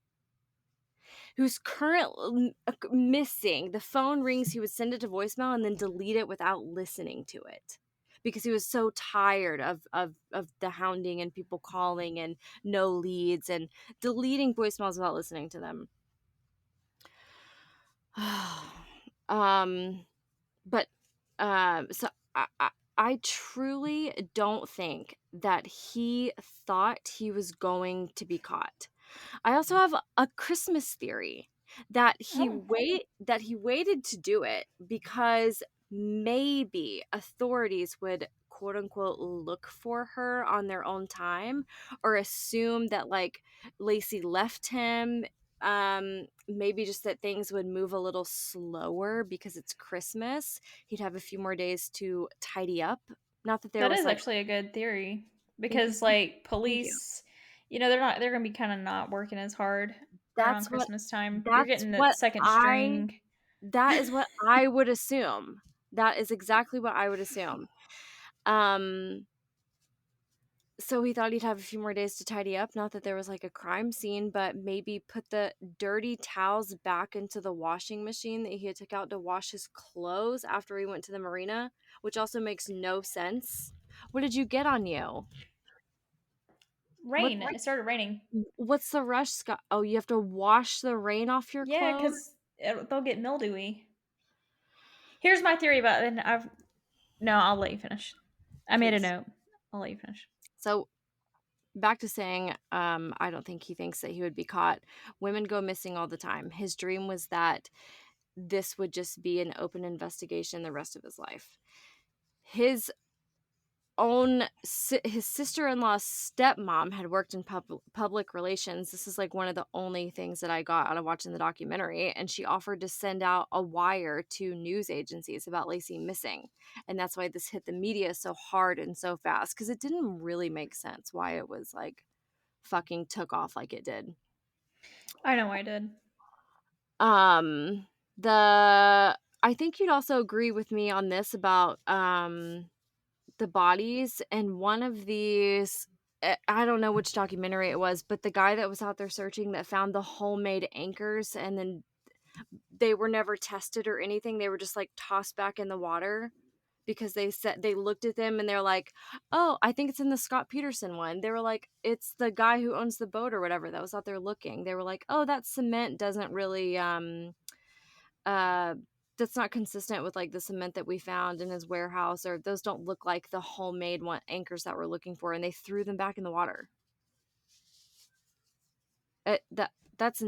who's currently missing. The phone rings, he would send it to voicemail and then delete it without listening to it because he was so tired of the hounding and people calling and no leads and deleting voicemails without listening to them. um but so I truly don't think that he thought he was going to be caught. I also have a Christmas theory Oh, that he waited to do it because maybe authorities would quote unquote look for her on their own time or assume that like Lacey left him, maybe just that things would move a little slower because it's Christmas. He'd have a few more days to tidy up. Not that there that was is like, actually a good theory thank you, because, like, thank you. police, they're gonna be kind of not working as hard around That's what Christmas time. You're that's getting the what second I string. that is what I would assume. That is exactly what I would assume. Um, so he thought he'd have a few more days to tidy up. Not that there was like a crime scene, but maybe put the dirty towels back into the washing machine that he had took out to wash his clothes after he went to the marina, which also makes no sense. What did you get on you? What Rain. It started raining. what's the rush, Scott? Oh, you have to wash the rain off your Yeah, clothes? because they'll get mildewy. Here's my theory about it. And I've No, I'll let you finish. I made a Please. note. I'll let you finish. So back to saying, I don't think he thinks that he would be caught. Women go missing all the time. His dream was that this would just be an open investigation the rest of his life. His his sister-in-law's stepmom had worked in public relations. This is like one of the only things that I got out of watching the documentary, and she offered to send out a wire to news agencies about Lacey missing, and that's why this hit the media so hard and so fast because it didn't really make sense why it was like fucking took off like it did. I know I did. Um the I think you'd also agree with me on this about the bodies, and one of these, I don't know which documentary it was, but the guy that was out there searching that found the homemade anchors and then they were never tested or anything. They were just like tossed back in the water because they looked at them and they're like, "Oh, I think it's in the Scott Peterson one." They were like, "It's the guy who owns the boat or whatever that was out there looking." They were like, "Oh, that cement doesn't really uh that's not consistent with like the cement that we found in his warehouse, or those don't look like the homemade one anchors that we're looking for," and they threw them back in the water. That's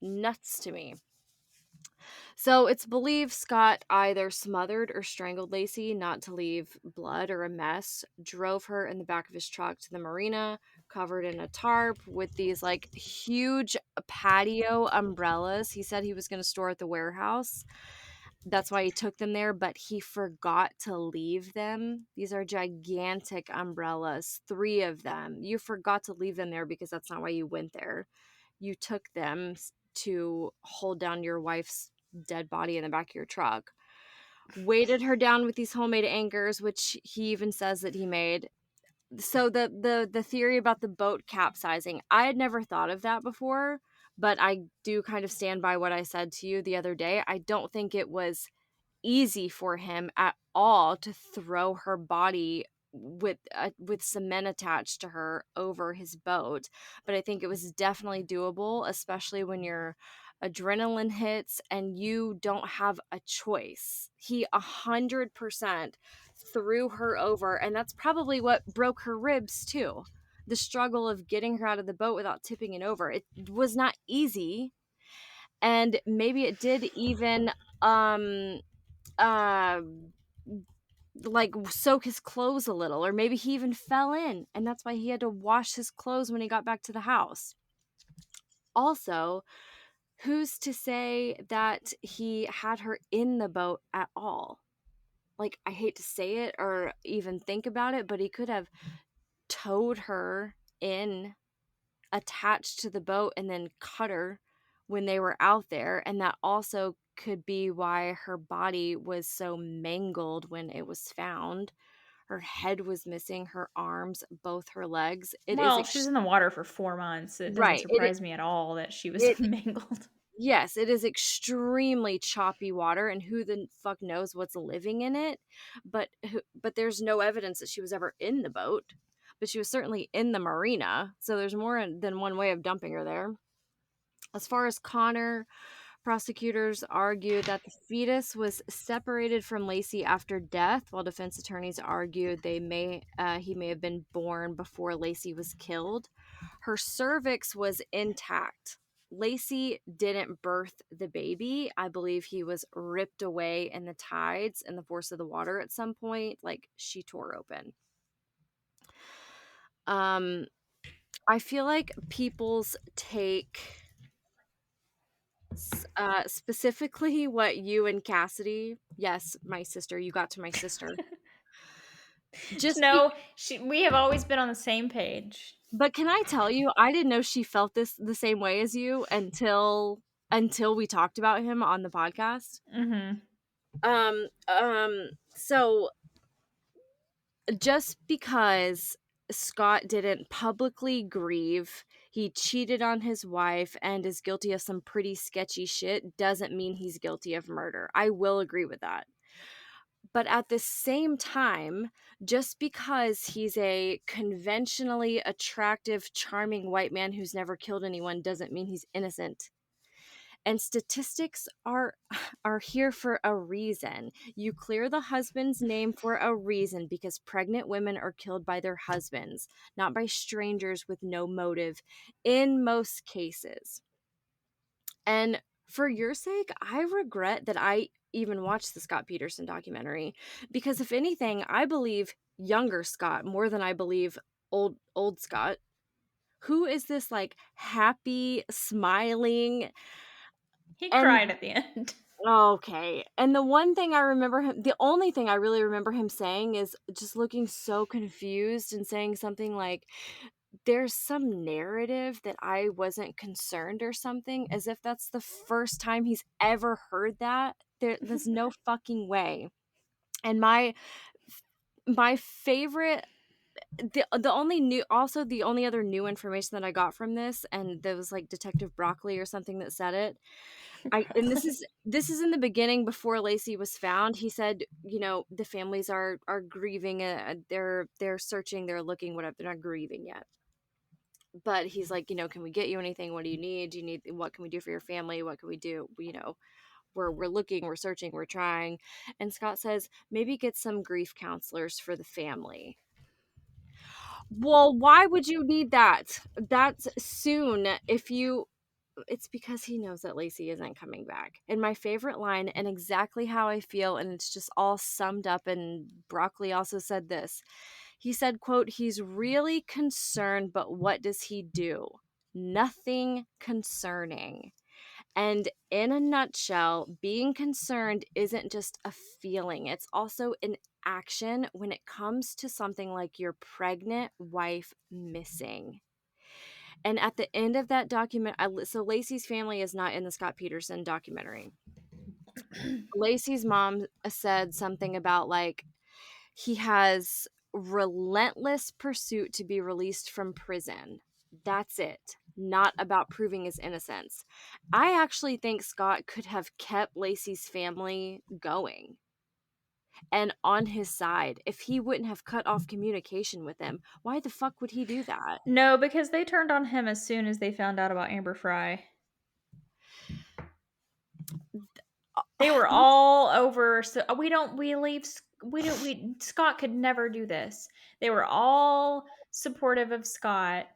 nuts to me. So it's believed Scott either smothered or strangled Lacey not to leave blood or a mess, drove her in the back of his truck to the marina, covered in a tarp with these like huge patio umbrellas. He said he was going to store at the warehouse. That's why he took them there, but he forgot to leave them. These are gigantic umbrellas, 3 of them. You forgot to leave them there because that's not why you went there. You took them to hold down your wife's dead body in the back of your truck. Weighted her down with these homemade anchors, which he even says that he made. So the theory about the boat capsizing, I had never thought of that before, but I do kind of stand by what I said to you the other day. I don't think it was easy for him at all to throw her body with cement attached to her over his boat, but I think it was definitely doable, especially when your adrenaline hits and you don't have a choice. He 100% threw her over, and that's probably what broke her ribs too. The struggle of getting her out of the boat without tipping it over, it was not easy, and maybe it did even um uh like soak his clothes a little, or maybe he even fell in and that's why he had to wash his clothes when he got back to the house. Also, who's to say that he had her in the boat at all? Like, I hate to say it or even think about it, but he could have towed her in attached to the boat and then cut her when they were out there, and that also could be why her body was so mangled when it was found. Her head was missing, her arms, both her legs. It is Well, she was in the water for 4 months. It doesn't right. surprise me at all that she was It mangled. yes, it is extremely choppy water, and who the fuck knows what's living in it. But there's no evidence that she was ever in the boat. But she was certainly in the marina, so there's more than one way of dumping her there. As far as Connor, prosecutors argued that the fetus was separated from Laci after death, while defense attorneys argued he may have been born before Laci was killed. Her cervix was intact. Laci didn't birth the baby. I believe he was ripped away in the tides and the force of the water at some point. Like, she tore open. Um, I feel like people's take, specifically what you and Cassidy, yes, my sister, you got to my sister. Just be, No, we have always been on the same page. but can I tell you, I didn't know she felt this the same way as you until we talked about him on the podcast. Mhm. So just because Scott didn't publicly grieve, he cheated on his wife and is guilty of some pretty sketchy shit, doesn't mean he's guilty of murder. I will agree with that. But at the same time, just because he's a conventionally attractive, charming white man who's never killed anyone doesn't mean he's innocent. And statistics are here for a reason. You clear the husband's name for a reason, because pregnant women are killed by their husbands, not by strangers with no motive in most cases. And for your sake, I regret that I even watched the Scott Peterson documentary, because if anything, I believe younger Scott more than I believe old Scott. Who is this like happy, smiling, He and cried at the end. okay. And the only thing I really remember him saying is just looking so confused and saying something like, there's some narrative that I wasn't concerned or something, as if that's the first time he's ever heard that. There's no fucking way. And my favorite, the only other new information that I got from this, and there was like Detective Broccoli or something that said it. And Broccoli. this is in the beginning before Laci was found. He said, the families are grieving, they're searching, they're looking, whatever. They're not grieving yet. But he's like, can we get you anything? What do you need? What can we do for your family? What can we do? We're looking, we're searching, we're trying. And Scott says, maybe get some grief counselors for the family. Well, why would you need that? That's soon. It's because he knows that Laci isn't coming back. And my favorite line, and exactly how I feel, and it's just all summed up, and Broccoli also said this. He said, quote, "He's really concerned, but what does he do? Nothing concerning." And in a nutshell, being concerned isn't just a feeling, it's also an action when it comes to something like your pregnant wife missing. And at the end of that document, so Lacey's family is not in the Scott Peterson documentary. Lacey's mom said something about like he has relentless pursuit to be released from prison. That's it. Not about proving his innocence. I actually think Scott could have kept Lacey's family going and on his side if he wouldn't have cut off communication with them. Why the fuck would he do that? No, because they turned on him as soon as they found out about Amber Fry. They were That's all over. So we leave. Scott could never do this. They were all supportive of Scott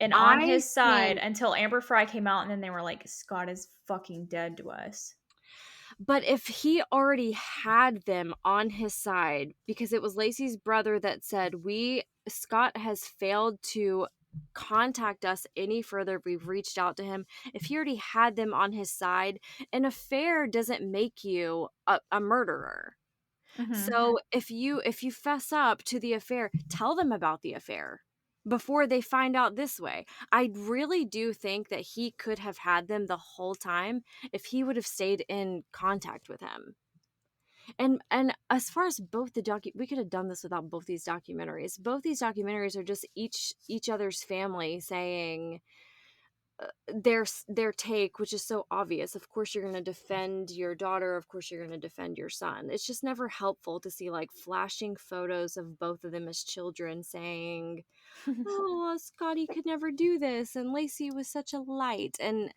and on I his side think until Amber Fry came out, and then they were like, Scott is fucking dead to us. But if he already had them on his side, because it was Lacey's brother that said, Scott has failed to contact us any further. We've reached out to him. If he already had them on his side, an affair doesn't make you a murderer. Mm-hmm. So if you fess up to the affair, tell them about the affair before they find out this way. I really do think that he could have had them the whole time if he would have stayed in contact with him. And as far as both we could have done this without both these documentaries. Both these documentaries are just each other's family saying their take, which is so obvious. Of course you're going to defend your daughter, of course you're going to defend your son. It's just never helpful to see like flashing photos of both of them as children saying, "Oh, Scotty could never do this and Lacey was such a light." And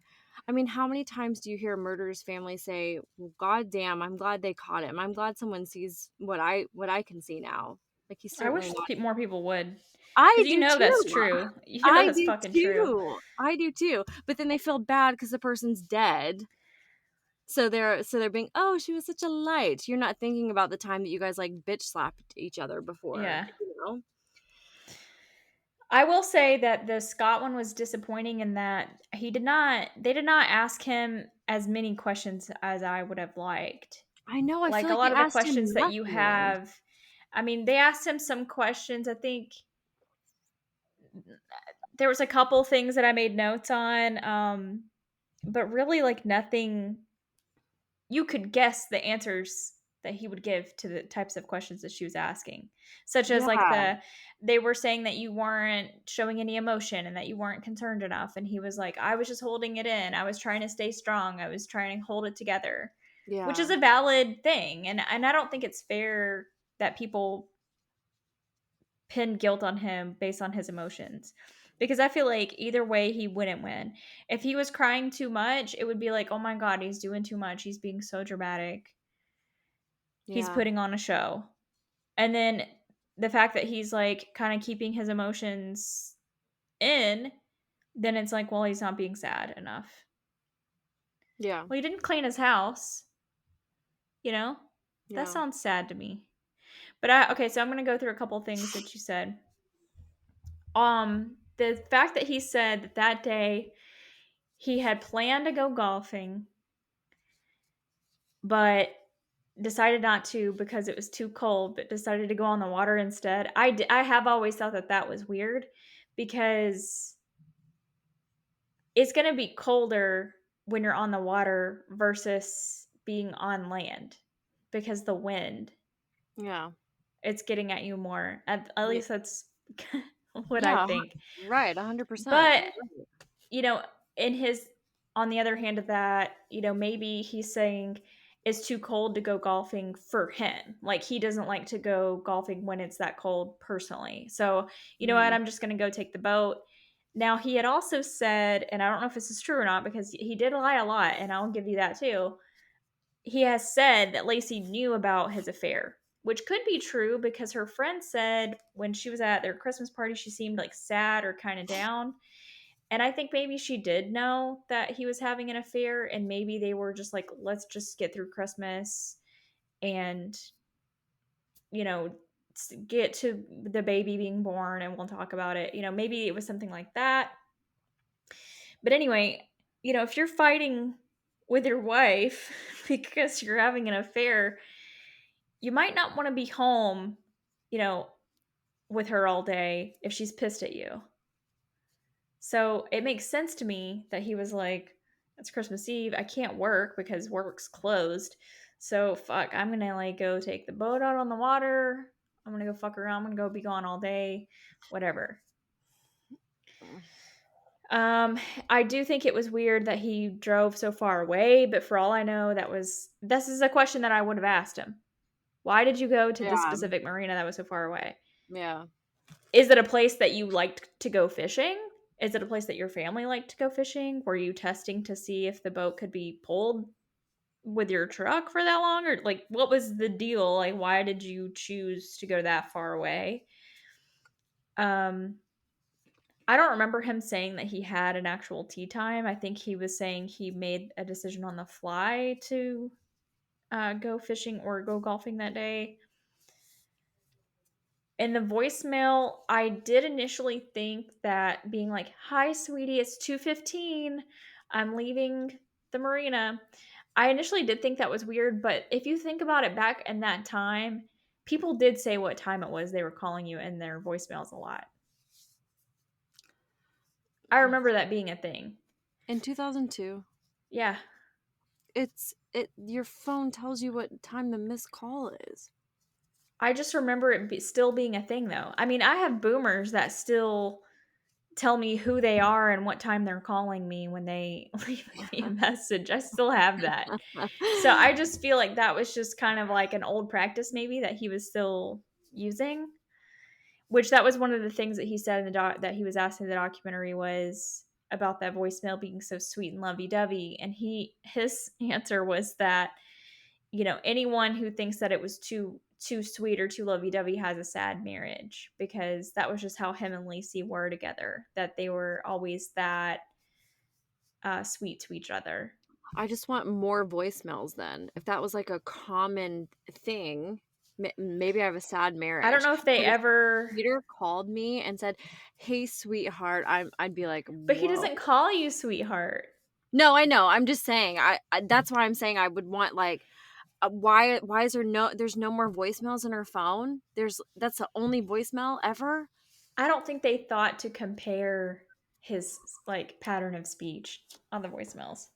I mean, how many times do you hear a murderer's family say, "Well, god damn, I'm glad they caught him. I'm glad someone sees what I can see now." Like he's I certainly wish not. more people would, I because do that's too. true. You know I that's do fucking true. too. I do too. But then they feel bad because the person's dead. So they're being, "Oh, she was such a light." You're not thinking about the time that you guys like bitch slapped each other before, Yeah. you know? I will say that the Scott one was disappointing in that they did not ask him as many questions as I would have liked. I know. I Like feel a like they lot of the asked questions him that you nothing. have, I mean, they asked him some questions. I think there was a couple things that I made notes on, but really like nothing. You could guess the answers that he would give to the types of questions that she was asking, such as like Yeah. they were saying that you weren't showing any emotion and that you weren't concerned enough, and he was like, I was just holding it in, I was trying to stay strong, I was trying to hold it together, which Yeah. is a valid thing. And I don't think it's fair that people pin guilt on him based on his emotions, because I feel like either way he wouldn't win. If he was crying too much, it would be like, oh my god, he's doing too much, he's being so dramatic, he's Yeah. putting on a show. And then the fact that he's like kind of keeping his emotions in, then it's like, well, he's not being sad enough. Yeah. Well, he didn't clean his house, you know? That Yeah. sounds sad to me. But okay, so I'm going to go through a couple things that you said. The fact that he said that that day he had planned to go golfing, but decided not to because it was too cold, but decided to go on the water instead. I have always thought that that was weird, because it's going to be colder when you're on the water versus being on land, because the wind, Yeah. it's getting at you more. At Yeah. least that's what I Yeah. think. Right. 100%. But You're right. you know, in his on the other hand of that, maybe he's saying it's too cold to go golfing for him. Like he doesn't like to go golfing when it's that cold personally. So, you know what, Mhm. I'm just going to go take the boat. Now, he had also said, and I don't know if this is true or not because he did lie a lot, and I'll give you that too. He has said that Lacey knew about his affair, which could be true because her friend said when she was at their Christmas party, she seemed like sad or kind of down. And I think maybe she did know that he was having an affair, and maybe they were just like, let's just get through Christmas and, you know, get to the baby being born and we'll talk about it. Maybe it was something like that. But anyway, if you're fighting with your wife because you're having an affair, you might not want to be home, you know, with her all day if she's pissed at you. So it makes sense to me that he was like, it's Christmas Eve. I can't work because work's closed. So fuck, I'm gonna like go take the boat out on the water. I'm gonna go fuck around. I'm gonna go be gone all day, whatever. Um, I do think it was weird that he drove so far away, but for all I know, this is a question that I would have asked him. Why did you go to this Yeah. specific marina that was so far away? Yeah. Is it a place that you liked to go fishing? Is it a place that your family liked to go fishing? Were you testing to see if the boat could be pulled with your truck for that long? Or like what was the deal? Like why did you choose to go that far away? Um I don't remember him saying that he had an actual tea time. I think he was saying he made a decision on the fly to go fishing or go golfing that day. In the voicemail, I did initially think that being like, "Hi, sweetie, it's 2:15. I'm leaving the marina." I initially did think that was weird, but if you think about it back in that time, people did say what time it was they were calling you in their voicemails a lot. I remember that being a thing. In 2002, Yeah. your phone tells you what time the missed call is. I just remember still being a thing, though. I mean, I have boomers that still tell me who they are and what time they're calling me when they leave me a message. I still have that. So I just feel like that was just kind of like an old practice, maybe that he was still using. Which that was one of the things that he said in the that he was asked in the documentary was about that voicemail being so sweet and lovey dovey, and his answer was that anyone who thinks that it was too sweet or too lovey-dovey has a sad marriage, because that was just how him and Laci were together, that they were always that sweet to each other. I just want more voicemails then. If that was like a common thing, maybe I have a sad I don't marriage. know if they But if ever, Peter called me and said, "Hey, sweetheart," I'd be like, but he "Whoa." doesn't call you sweetheart. No, I know. I'm just saying. That's why I'm saying I would want like why is there's no more voicemails in her phone? That's the only voicemail ever? I don't think they thought to compare his like pattern of speech on the voicemails.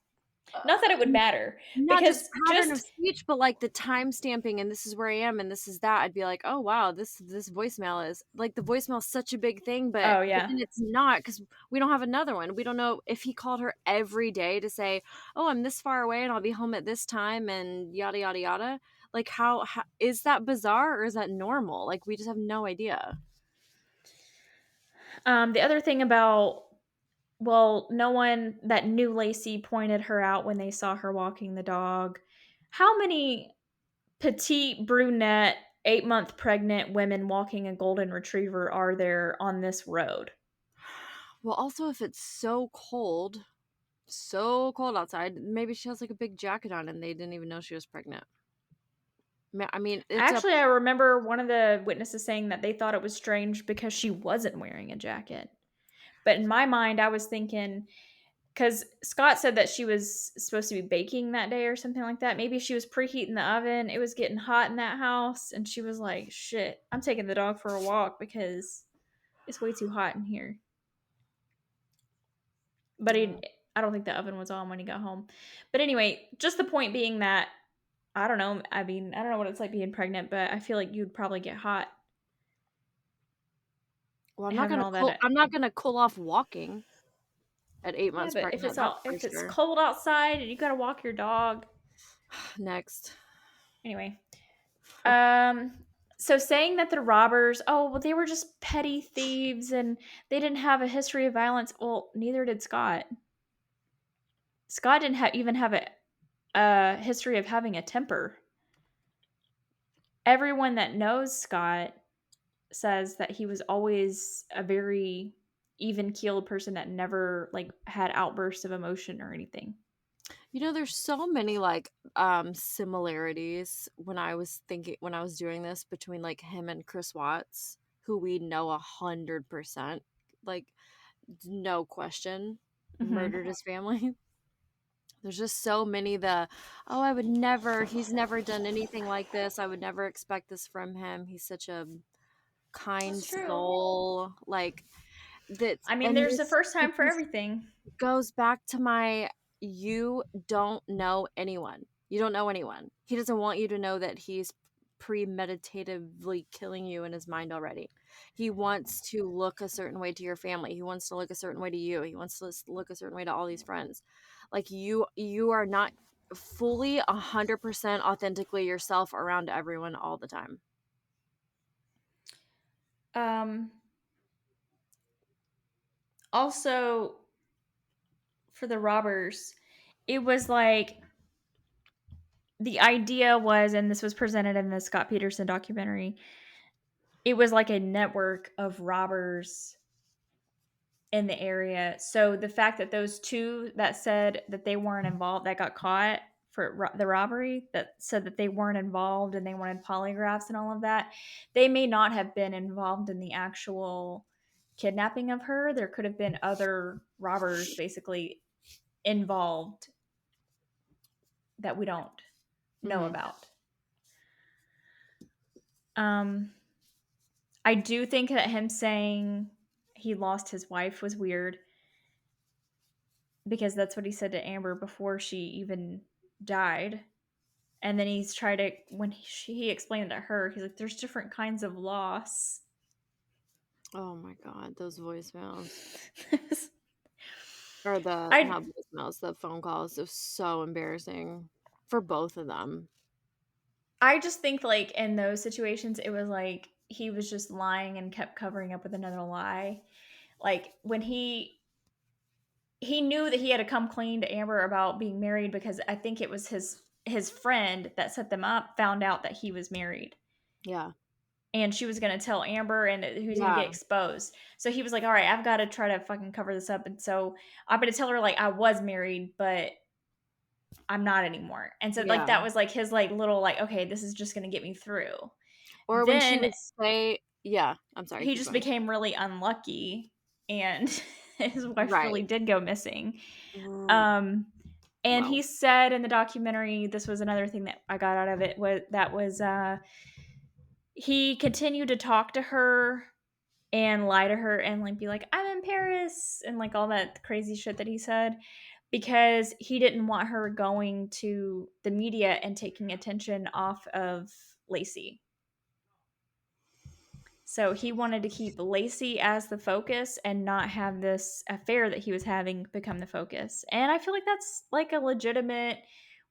Not that it would matter, Not just because pattern of just speech, but like the time stamping and this is where I am and this is that. I'd be like, "Oh wow, this voicemail is like the voicemail is such a big thing, but oh but yeah. then it's not cuz we don't have another one. We don't know if he called her every day to say, "Oh, I'm this far away and I'll be home at this time," and yada yada yada. Like how is that bizarre or is that normal? Like we just have no idea. The other thing about, well, no one that knew Laci pointed her out when they saw her walking the dog. How many petite brunette 8-month pregnant women walking a golden retriever are there on this road? Well, also if it's so cold outside, maybe she has like a big jacket on and they didn't even know she was pregnant. I mean, it's a Actually, I remember one of the witnesses saying that they thought it was strange because she wasn't wearing a jacket. But in my mind, I was thinking, because Scott said that she was supposed to be baking that day or something like that. Maybe she was preheating the oven. It was getting hot in that house. And she was like, shit, I'm taking the dog for a walk because it's way too hot in here. But yeah. I don't think the oven was on when he got home. But anyway, just the point being that, I don't know. I mean, I don't know what it's like being pregnant, but I feel like you'd probably get hot Well, having all that. I'm not gonna cool off walking at 8 Yeah, months but if pregnant, that's for if it's sure. cold outside and you got to walk your dog. Next. Anyway, Um, so saying that the robbers, oh, well, they were just petty thieves and they didn't have a history of violence. Well, neither did Scott. Scott didn't even have a history of having a temper. Everyone that knows Scott says that he was always a very even keeled person that never like had outbursts of emotion or anything. There's so many like similarities when I was doing this between like him and Chris Watts, who we know 100%, like no question, Mm-hmm. murdered his family. There's just so many he's never done anything like this. I would never expect this from him. He's such a kind That's true. soul. Like that's I mean, and there's a first time for this everything. goes back to my you don't know anyone. You don't know anyone. He doesn't want you to know that he's premeditatively killing you in his mind already. He wants to look a certain way to your family. He wants to look a certain way to you. He wants to look a certain way to all these friends. Like you are not fully 100% authentically yourself around everyone all the time. Um, Also, for the robbers, it was like the idea was, and this was presented in the Scott Peterson documentary, it was like a network of robbers in the area. So the fact that those two that said that they weren't involved, that got caught for the robbery, that said that they weren't involved and they wanted polygraphs and all of that, they may not have been involved in the actual kidnapping of her. There could have been other robbers basically involved that we don't know Mm-hmm. about. Um, I do think that him saying he lost his wife was weird because that's what he said to Amber before she even died. And then he's tried to, when he explained it to her, he's like, there's different kinds of loss. Oh my god, those voicemails. Or the I not voicemails, the phone calls. It was so embarrassing for both of them. I just think like in those situations it was like he was just lying and kept covering up with another lie. Like when he knew that he had to come clean to Amber about being married because I think it was his friend that set them up found out that he was married. Yeah. And she was going to tell Amber and he was going to get Yeah. exposed. So he was like, all right, I've got to try to fucking cover this up. And so I'm going to tell her like I was married, but I'm not anymore. And so like Yeah. that was like his like little like, okay, this is just going to get me through. Or when she Then would say, yeah, I'm sorry, he keep just going. became really unlucky and his wife really Right. did go missing. R- Um and Wow. he said in the documentary, this was another thing that I got out of it, was he continued to talk to her and lie to her and like be like, I'm in Paris and like all that crazy shit that he said because he didn't want her going to the media and taking attention off of Laci. So he wanted to keep Laci as the focus and not have this affair that he was having become the focus. And I feel like that's like a legitimate,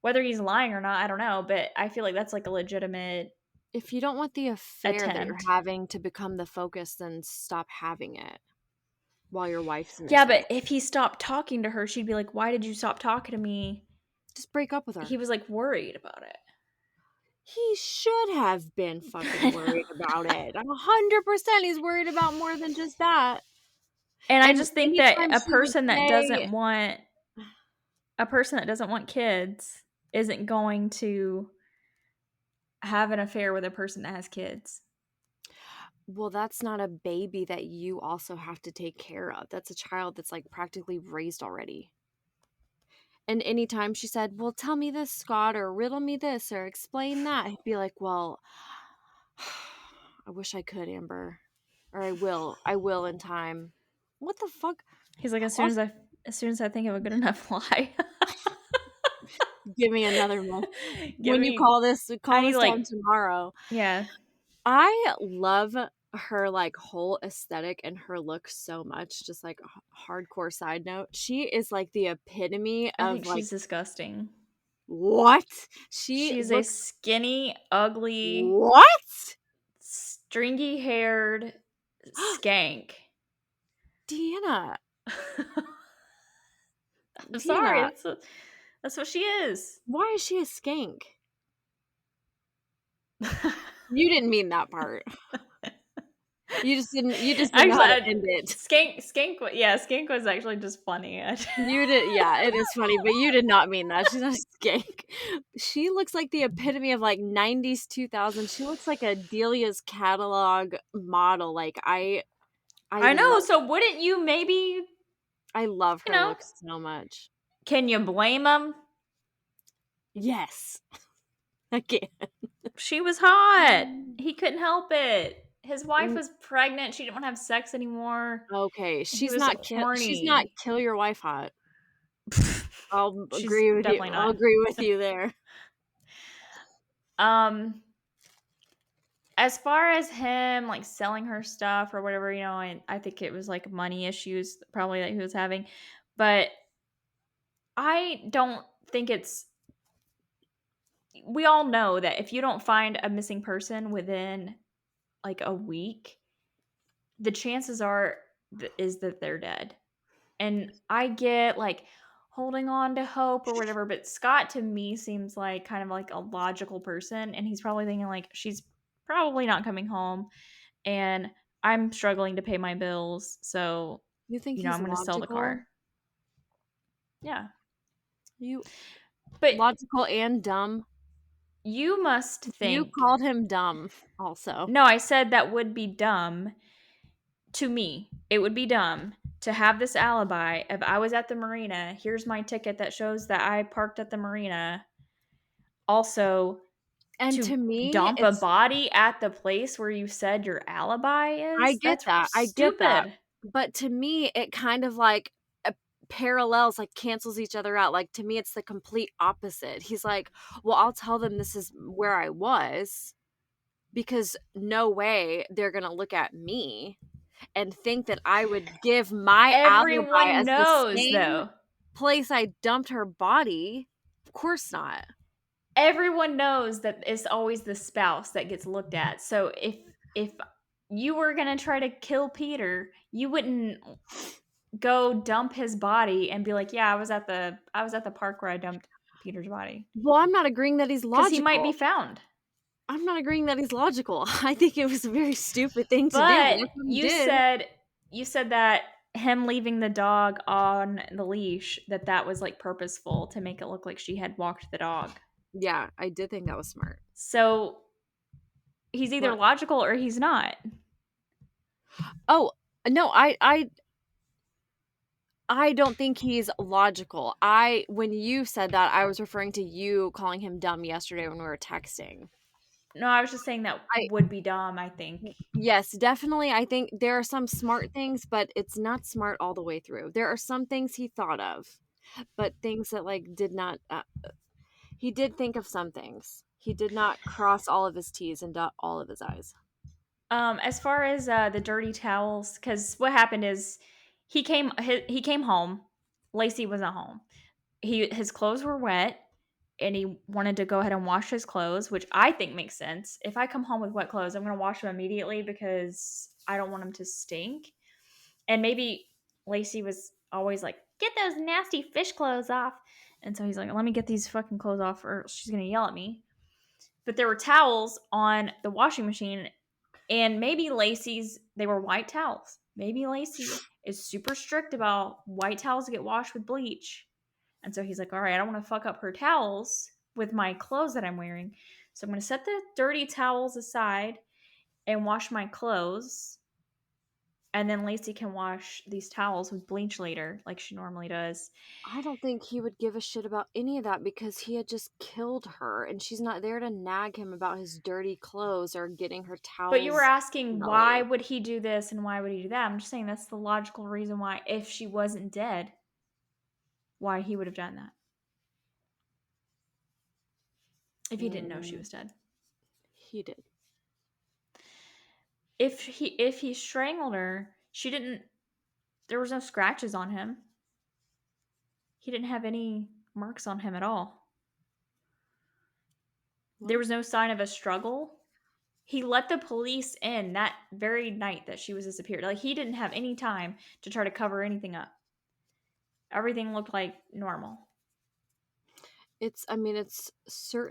whether he's lying or not, I don't know, but I feel like that's like a legitimate If you don't want the affair that you're attempt. having to become the focus, then stop having it while your wife's Yeah, missing. but if he stopped talking to her, she'd be like, why did you stop talking to me? Just break up with He her. was like worried about it. He should have been fucking I know. worried about it. 100% he's worried about more than just that. And I And just think that anytime she would say, a person that doesn't want kids isn't going to have an affair with a person that has kids. well, that's not a baby that you also have to take care of. That's a child that's like practically raised already. And anytime she said, well, tell me this, Scott, or riddle me this, or explain that, I'd be like, well, I wish I could, Amber. Or I will. I will in time. What the fuck? He's like, Also, as soon as I think of a good enough lie. give me another month. Give When you me call I need this like down tomorrow. yeah. I love her like whole aesthetic and her look so much. Just like hardcore side note, she is like the epitome I of think like she's disgusting. what she She's a looks. skinny, ugly, What? stringy haired skank. Deanna, I'm sorry. Deanna, That's what she is. why is she a skank? You didn't mean that part. You just didn't. You just didn't know how Actually, to end it. Skank was actually just funny. You did. Yeah, it is funny, but you did not mean that. She's not a skank. She looks like the epitome of like 90s 2000. She looks like a Delia's catalog model. Like I I know. love So wouldn't you maybe, I love you her know, look so much. can you blame him? Yes. Again. She was hot. He couldn't help it. His wife was pregnant. She didn't want to have sex anymore. Okay, He was she's not horny. kill your wife hot. I'll She's agree with you. definitely I'll not. agree with you there. Um, as far as him like selling her stuff or whatever, I think it was like money issues probably that he was having. But I don't think it's we all know that if you don't find a missing person within like a week, the chances are is that they're dead. And I get like holding on to hope or whatever, but Scott to me seems like kind of like a logical person, and he's probably thinking like she's probably not coming home and I'm struggling to pay my bills, so You think I'm he's going to sell the logical? car. Yeah. You But logical and dumb? you must You think. called him dumb also. No, I said that would be dumb to me. It would be dumb to have this alibi. If I was at the marina, here's my ticket that shows that I parked at the marina. Also, And to to me, dump a it's body at the place where you said your alibi I is, get that's that. I get that. stupid. But to me, it kind of like parallels, like cancels each other out. Like to me, it's the complete opposite. He's like, well, I'll tell them this is where I was because no way they're going to look at me and think that I would give my alibi Everyone as the knows, same though. place I dumped her body. Of course not. Everyone knows that it's always the spouse that gets looked at. So if you were going to try to kill Peter, you wouldn't go dump his body and be like, "Yeah, I was at the park where I dumped Peter's body." Well, I'm not agreeing that he's Cuz he might be logical. found. I'm not agreeing that he's logical. I think it was a very stupid thing to do, but But that's what he you did. said you said that him leaving the dog on the leash, that was like purposeful to make it look like she had walked the dog. Yeah, I did think that was smart. So he's either What? logical or he's not. Oh, no, I don't think he's logical. When you said that, I was referring to you calling him dumb yesterday when we were texting. No, I was just saying that I would be dumb, I think. Yes, definitely. I think there are some smart things, but it's not smart all the way through. There are some things he thought of, but things that like did not he did think of some things. He did not cross all of his T's and dot all of his I's. As far as the dirty towels, because what happened is he came home. Lacey wasn't home. His clothes were wet, and he wanted to go ahead and wash his clothes, which I think makes sense. If I come home with wet clothes, I'm gonna wash them immediately because I don't want them to stink. And maybe Lacey was always like, "Get those nasty fish clothes off," and so he's like, "Let me get these fucking clothes off, or she's gonna yell at me." But there were towels on the washing machine, and maybe they were white towels. Maybe Lacey is super strict about white towels get washed with bleach. And so he's like, all right, I don't want to fuck up her towels with my clothes that I'm wearing. So I'm going to set the dirty towels aside and wash my clothes. And then Lacey can wash these towels with bleach later, like she normally does. I don't think he would give a shit about any of that because he had just killed her and she's not there to nag him about his dirty clothes or getting her But you were towels asking why smelly. would he do this and why would he do that? I'm just saying that's the logical reason why, if she wasn't dead, why he would have done that. If he didn't know she Mm, was dead. he did. If he strangled her, she didn't there was no scratches on him. He didn't have any marks on him at all. There Well, was no sign of a struggle. He let the police in that very night that she was disappeared. Like he didn't have any time to try to cover anything up. Everything looked like normal. I mean, it's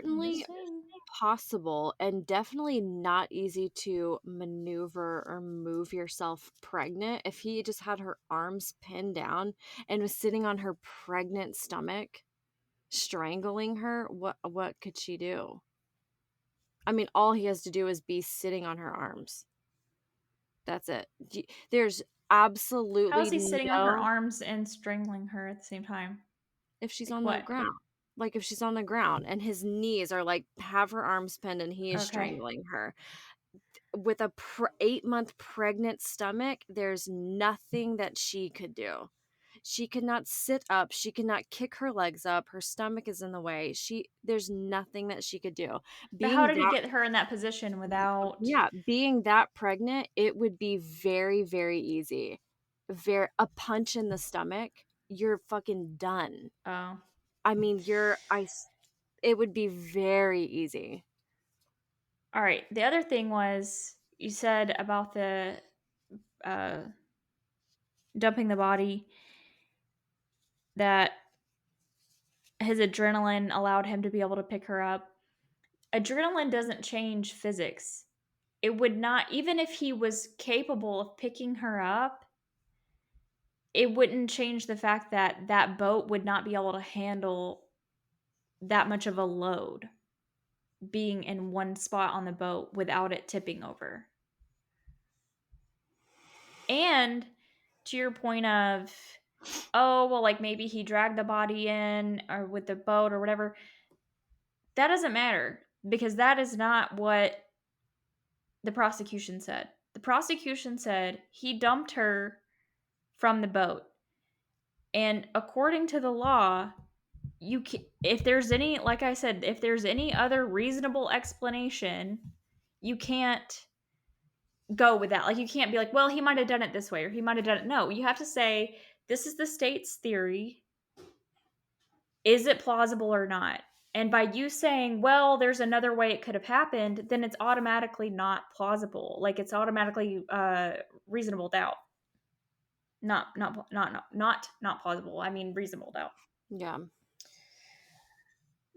I'm just certainly saying. possible and definitely not easy to maneuver or move yourself pregnant. If he just had her arms pinned down and was sitting on her pregnant stomach, strangling her, what could she do? I mean, all he has to do is be sitting on her arms. That's it. There's How is absolutely he sitting on her no, arms and strangling her at the same time? if she's Like on the what? ground. Like if she's on the ground and his knees are like have her arms pinned and he is Okay. strangling her. With a 8-month pregnant stomach, there's nothing that she could do. She could not sit up. She could not kick her legs up. Her stomach is in the way. There's nothing that she could do. But how Being did he that, get her in that position without yeah, being that pregnant, it would be very, very easy. A punch in the stomach, you're fucking done. Oh. I mean, it would be very easy. All right. The other thing was you said about the uh dumping the body that his adrenaline allowed him to be able to pick her up. Adrenaline doesn't change physics. It would not, even if he was capable of picking her up, it wouldn't change the fact that that boat would not be able to handle that much of a load being in one spot on the boat without it tipping over. And to your point of, oh, well, like maybe he dragged the body in or with the boat or whatever, that doesn't matter because that is not what the prosecution said. The prosecution said he dumped her from the boat. And according to the law, if there's any, like I said, if there's any other reasonable explanation, you can't go with that. Like you can't be like, well, he might have done it this way or he might have done it. No, you have to say this is the state's theory. Is it plausible or not? And by you saying, well, there's another way it could have happened, then it's automatically not plausible. Like it's automatically reasonable doubt. Not plausible. I mean reasonable doubt. Yeah.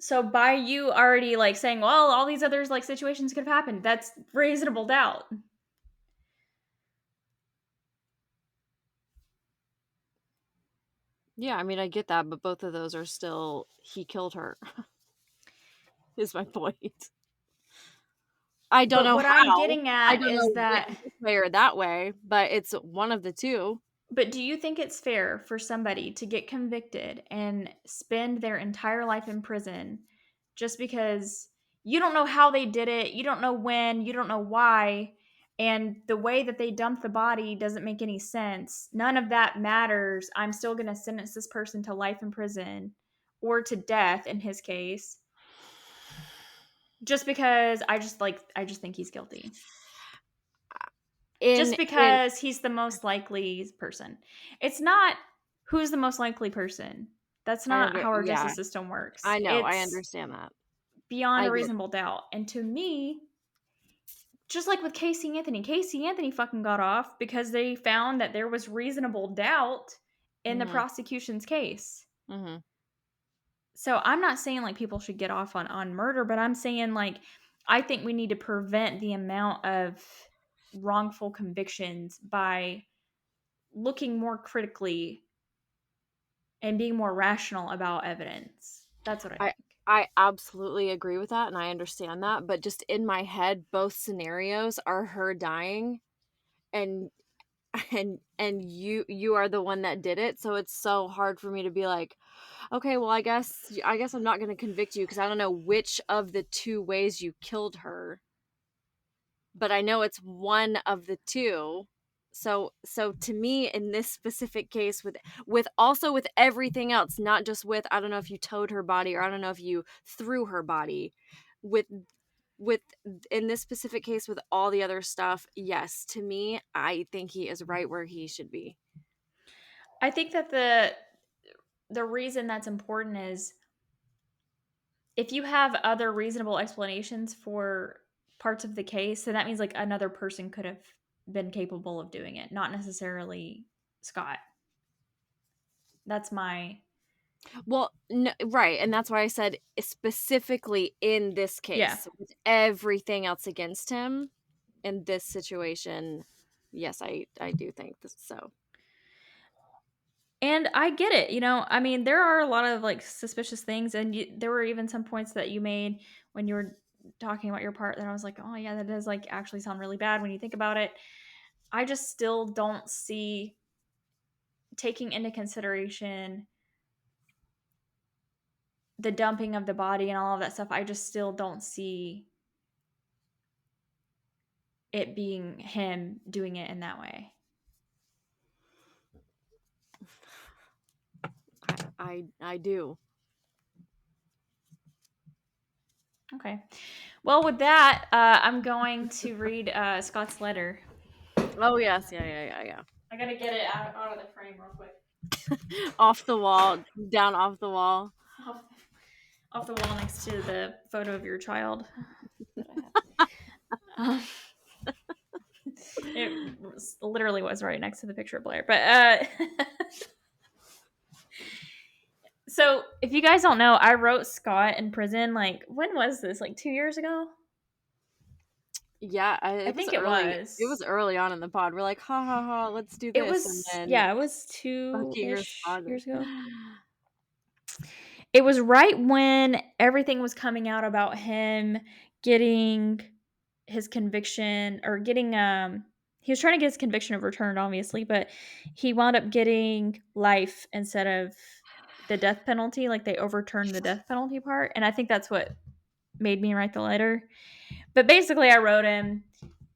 So by you already like saying, well, all these others like situations could have happened, that's reasonable doubt. Yeah, I mean, I get that, but both of those are still he killed her. Is my point. I don't But know what I'm how. getting I at don't is know that this way or that way, but it's one of the two. but do you think it's fair for somebody to get convicted and spend their entire life in prison just because you don't know how they did it, you don't know when, you don't know why, and the way that they dumped the body doesn't make any sense? None of that matters. I'm still going to sentence this person to life in prison or to death in his case just because I just think he's guilty. In Just in because he's the most likely person. It's not who's the most likely person. That's not how our yeah, justice system works. I know. I It's understand that. beyond I a get. reasonable doubt. And to me, just like with Casey Anthony fucking got off because they found that there was reasonable doubt in the Mhm. prosecution's case. Mhm. So I'm not saying like people should get off on murder, but I'm saying like I think we need to prevent the amount of wrongful convictions by looking more critically and being more rational about evidence. That's what I I think. I absolutely agree with that and I understand that, but just in my head both scenarios are her dying and you are the one that did it, so it's so hard for me to be like, okay, well, I guess I'm not going to convict you because I don't know which of the two ways you killed her, but I know it's one of the two. So to me in this specific case with everything else, not just with I don't know if you towed her body or I don't know if you threw her body, with with in this specific case with all the other stuff, yes, to me I think he is right where he should be. I think that the reason that's important is if you have other reasonable explanations for parts of the case, then that means like another person could have been capable of doing it, not necessarily Scott. That's my Well, no, right, and that's why I said specifically in this yeah. case, with everything else against him, in this situation, yes, I do think this. So And I get it, I mean, there are a lot of, like, suspicious things, and there were even some points that you made when you were talking about your part that I was like, "Oh, yeah, that does, like, actually sound really bad when you think about it." I just still don't see taking into consideration the dumping of the body and all of that stuff, I just still don't see it being him doing it in that way. I do. Okay. Well, with that, I'm going to read Scott's letter. Oh yes, yeah. I gotta get it out of the frame real quick. Off the wall, down off the wall. Off, off the wall next to the photo of your child that I have. Literally was right next to the picture of Blair. But so if you guys don't know, I wrote Scott in prison. Like, when was this? Like 2 years ago? Yeah, I it was think it early. It was. was early on in the pod. We're like, ha ha ha, let's do It this, and was, then yeah, it was fucking 2-ish responded. years ago. It was right when everything was coming out about him getting his conviction, or getting he was trying to get his conviction overturned, obviously, but he wound up getting life instead of the death penalty. Like, they overturned the death penalty part, and I think that's what made me write the letter. But basically, I wrote him,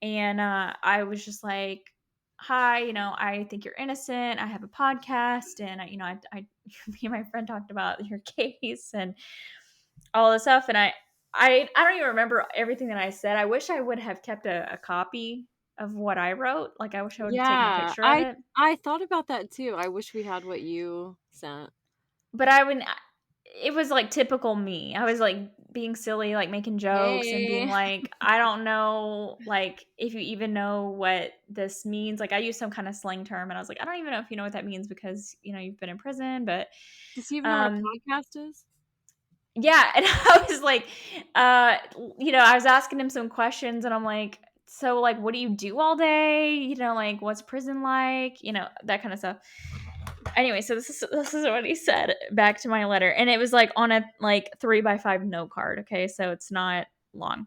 and I was just like, "Hi, I think you're innocent. I have a podcast, and me and my friend talked about your case and all this stuff." And I don't even remember everything that I said. I wish I would have kept a copy of what I wrote. Like, I wish I would have taken a Yeah, picture of I it. I thought about that too. I wish we had what you sent. But it was like typical me. I was like being silly, like making jokes and being Hey, like, I don't know, like, if you even know what this means. Like, I used some kind of slang term, and I was like, I don't even know if you know what that means because, you've been in prison. But does he even know what a um podcast is? yeah, and I was like, I was asking him some questions, and I'm like, so, like, what do you do all day? Like, what's prison like? That kind of stuff. Anyway, so this is what he said back to my letter, and it was like on a like 3x5 note card. Okay, so it's not long.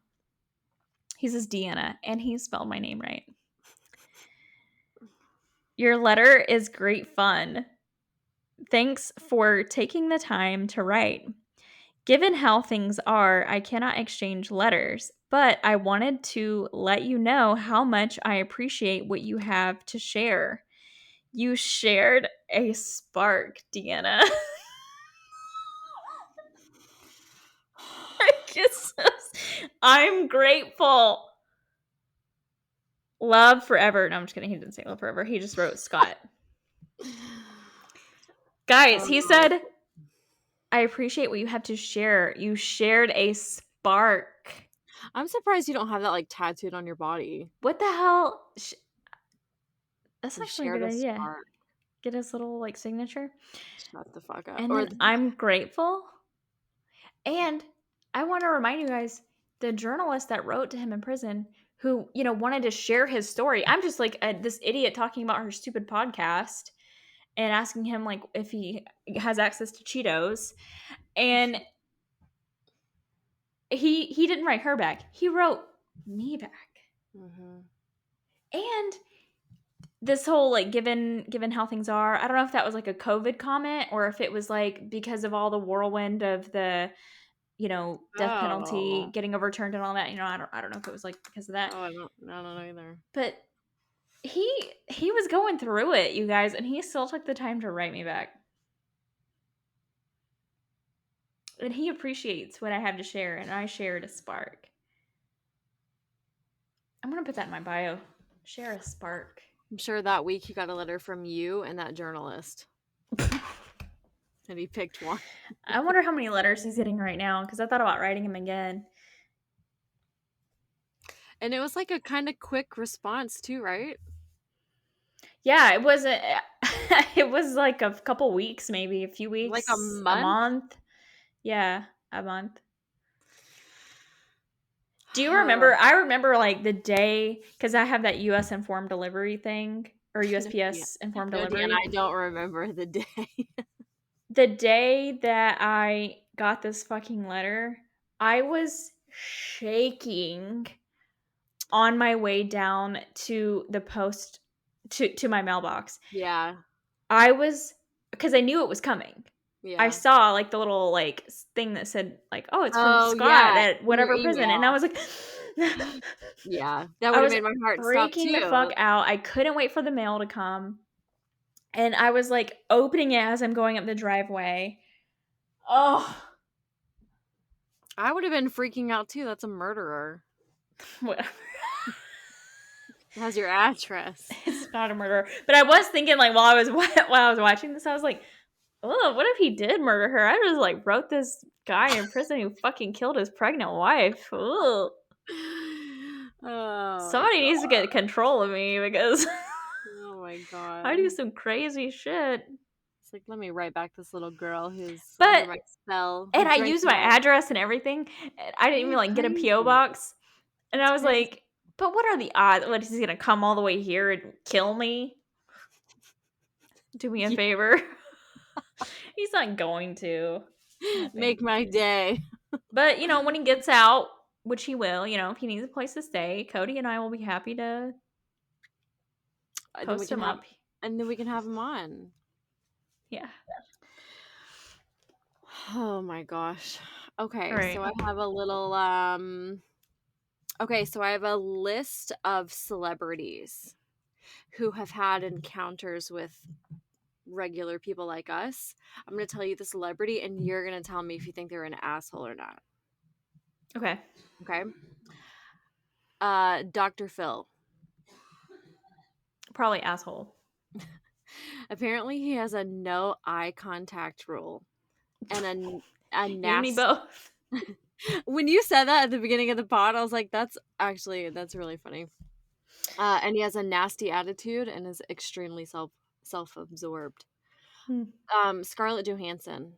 He says Deanna, and he spelled my name right. Your letter is great fun. Thanks for taking the time to write. Given how things are, I cannot exchange letters, but I wanted to let you know how much I appreciate what you have to share. You shared a spark, Deanna. I'm grateful. Love forever. No, I'm just kidding. He didn't say love forever. He just wrote Scott. Guys, he Oh, said, I appreciate what you have to share. You shared a spark. I'm surprised you don't have that like tattooed on your body. What the hell? That's You actually a good shared a idea. spark. Get his little, like, signature. Shut the fuck up. And Or then I'm grateful. And I want to remind you guys, the journalist that wrote to him in prison, who, wanted to share his story. I'm just like this idiot talking about her stupid podcast and asking him, like, if he has access to Cheetos. And he didn't write her back. He wrote me back. mm-hmm. And this whole, like, given how things are, I don't know if that was like a COVID comment or if it was like because of all the whirlwind of the death penalty Oh. getting overturned and all that. I don't know if it was like because of that. Oh, I don't know either. But he was going through it, you guys, and he still took the time to write me back. And he appreciates what I have to share, and I shared a spark. I'm gonna put that in my bio. Share a spark. I'm sure that week he got a letter from you and that journalist. And he picked one. I wonder how many letters he's getting right now, because I thought about writing him again. And it was like a kind of quick response too, right? Yeah, it wasn't. It was like a couple weeks, maybe a few Like a weeks, a month. month. Yeah, a month. Do you remember? I remember like the day, because I have that U.S. informed delivery thing or Yeah. USPS informed No, Deanna, delivery. I don't remember the day. The day that I got this fucking letter, I was shaking on my way down to the post to my mailbox. Yeah. I was because I knew it was coming. I Yeah. saw, like, the little, like, thing that said, like, "Oh, it's from Oh, Scott yeah, at in your whatever prison," and I email. was like Yeah, that I would've was made my heart stop freaking the fuck too. out. I couldn't wait for the mail to come, and I was, like, opening it as I'm going up the driveway. Oh, I would've been freaking out too, that's a murderer. whatever. Has your address. It's not a murder, but I was thinking, like, while I was watching this, I was like, "Oh, what if he did murder her? I just, like, wrote this guy in prison who fucking killed his pregnant wife. Ooh. Oh Somebody needs to god. get control of me because Oh my I do god. some crazy shit." It's like, let me write back this little girl who's under But my spell, who and I drank used my my address and everything, and I didn't even, You're like, get a PO crazy. box, and That's I was crazy. like, "But what are the odds? What, is he gonna come all the way here and kill me? Do me a Yeah, favor?" He's not going to, I don't think. make my day. But, when he gets out, which he will, if he needs a place to stay, Cody and I will be happy to And then we post can him have up. and then we can have him on. Yeah. Oh my gosh. Okay, so Alright. I have a little okay, so I have a list of celebrities who have had encounters with regular people like us. I'm going to tell you the celebrity and you're going to tell me if you think they're an asshole or not. Okay. Okay? Dr. Phil. Probably asshole. Apparently he has a no eye contact rule and a You and me nasty both. when you said that at the beginning of the pod, I was like, that's really funny. And he has a nasty attitude and is extremely self-absorbed. Hmm. Scarlett Johansson.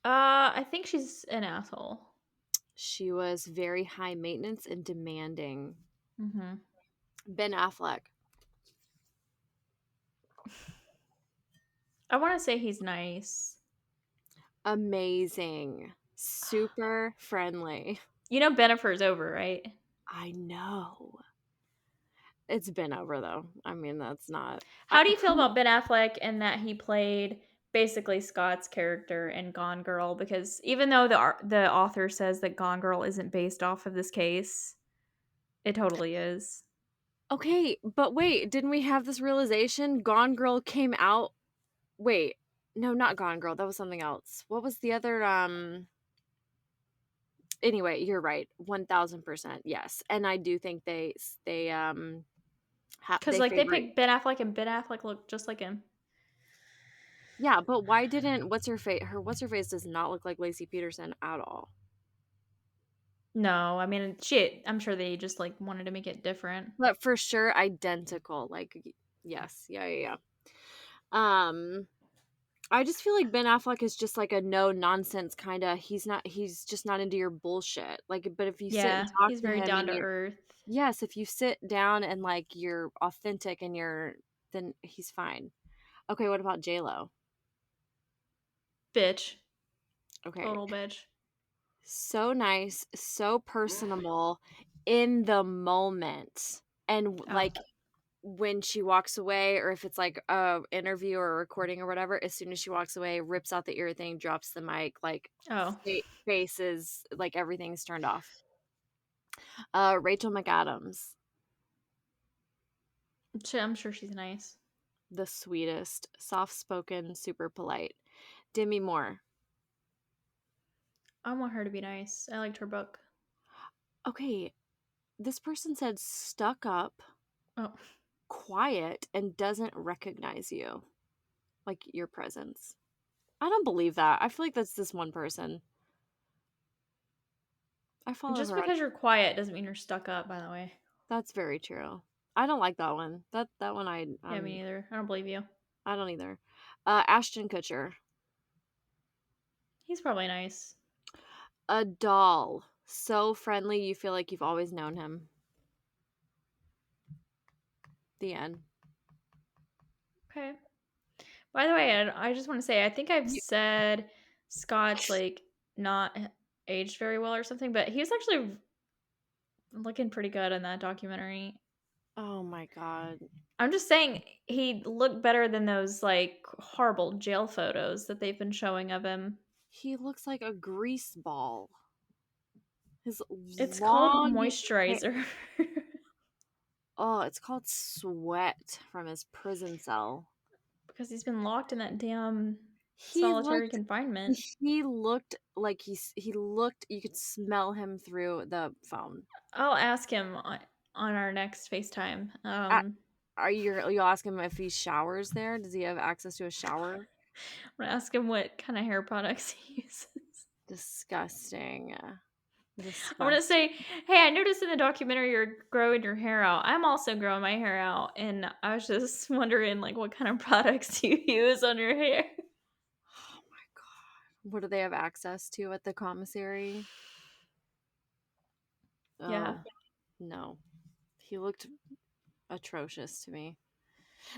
I think she's an asshole. She was very high maintenance and demanding. Mhm. Ben Affleck. I wanna say he's nice. Amazing. Super friendly. Bennifer's over, right? I know. It's been over though. I mean, that's not How do you feel who about Ben Affleck and that he played basically Scott's character in Gone Girl? Because even though the author says that Gone Girl isn't based off of this case, it totally is. Okay, but wait, didn't we have this realization? Gone Girl came out. Wait, no, not Gone Girl. That was something else. What was the other? Anyway, you're right. 1000%. Yes, and I do think Because they like, they favor. picked Ben Affleck, and Ben Affleck looked just like him. Yeah, but why didn't what's her face does not look like Laci Peterson at all. No, I mean, shit, I'm sure they just, like, wanted to make it different. But for sure identical. Like yes. Yeah, yeah, yeah. I just feel like Ben Affleck is just like a no nonsense kind of he's just not into your bullshit. Like but if you sit and Yeah, talk he's to very him down and to you're earth. yes, if you sit down and like you're authentic and then he's fine. Okay, what about J-Lo? Bitch. Okay. Total bitch. So nice, so personable in the moment. And Oh. like when she walks away or if it's like a interview or a recording or whatever, as soon as she walks away, rips out the ear thing, drops the mic, like Oh. faces, like everything's turned off. Rachel McAdams, Shit, I'm sure she's nice. the sweetest, soft spoken, super polite. Demi Moore. I want her to be nice. I liked her book. Okay, this person said stuck up, Oh. quiet, and doesn't recognize you, like your presence. I don't believe that. I feel like that's this one person. I follow Just her on. because you're quiet doesn't mean you're stuck up, by the way. That's very true. I don't like that one. That one Yeah, me neither. I don't believe you. I don't either. Ashton Kutcher, He's probably nice. a doll, so friendly you feel like you've always known him. The end. Okay. By the way, I just want to say I think I've You, said Scott's like not aged very well or something, but he was actually looking pretty good in that documentary. oh my God. I'm just saying he looked better than those like horrible jail photos that they've been showing of him. He looks like a grease ball. His It's called long hair. moisturizer Oh, it's called sweat from his prison cell. because he's been locked in that damn He solitary looked confinement. he looked like he looked you could smell him through the phone. I'll ask him on our next FaceTime. Uh, are you'll ask him if he showers there? Does he have access to a shower? I'm gonna ask him what kind of hair products he uses. Disgusting. I'm gonna Disgusting. say, hey, I noticed in the documentary you're growing your hair out. I'm also growing my hair out, and I was just wondering, like, what kind of products you use on your hair. Oh my God. What do they have access to at the commissary? Yeah, Oh, no. He looked atrocious to me.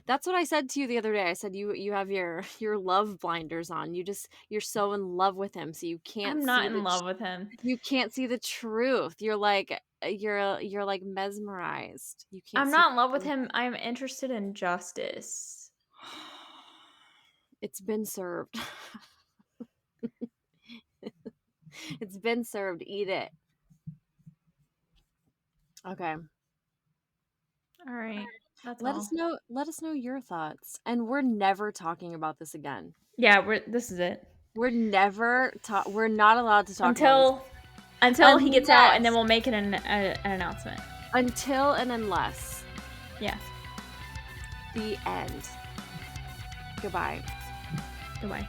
That's what I said to you the other day. I said you have your love blinders on. You're so in love with him, so I'm not in love with him. you can't see the truth. You're like you're like mesmerized. You can't I'm see. not in love with him. I'm interested in justice. It's been served. It's been served. Eat it. Okay. All right, that's all. Let us know your thoughts. And we're never talking about this again. Yeah, this is it We're not allowed to talk about this until he gets out, and then unless we'll make an announcement. until and unless Yeah. the end. Goodbye. Goodbye.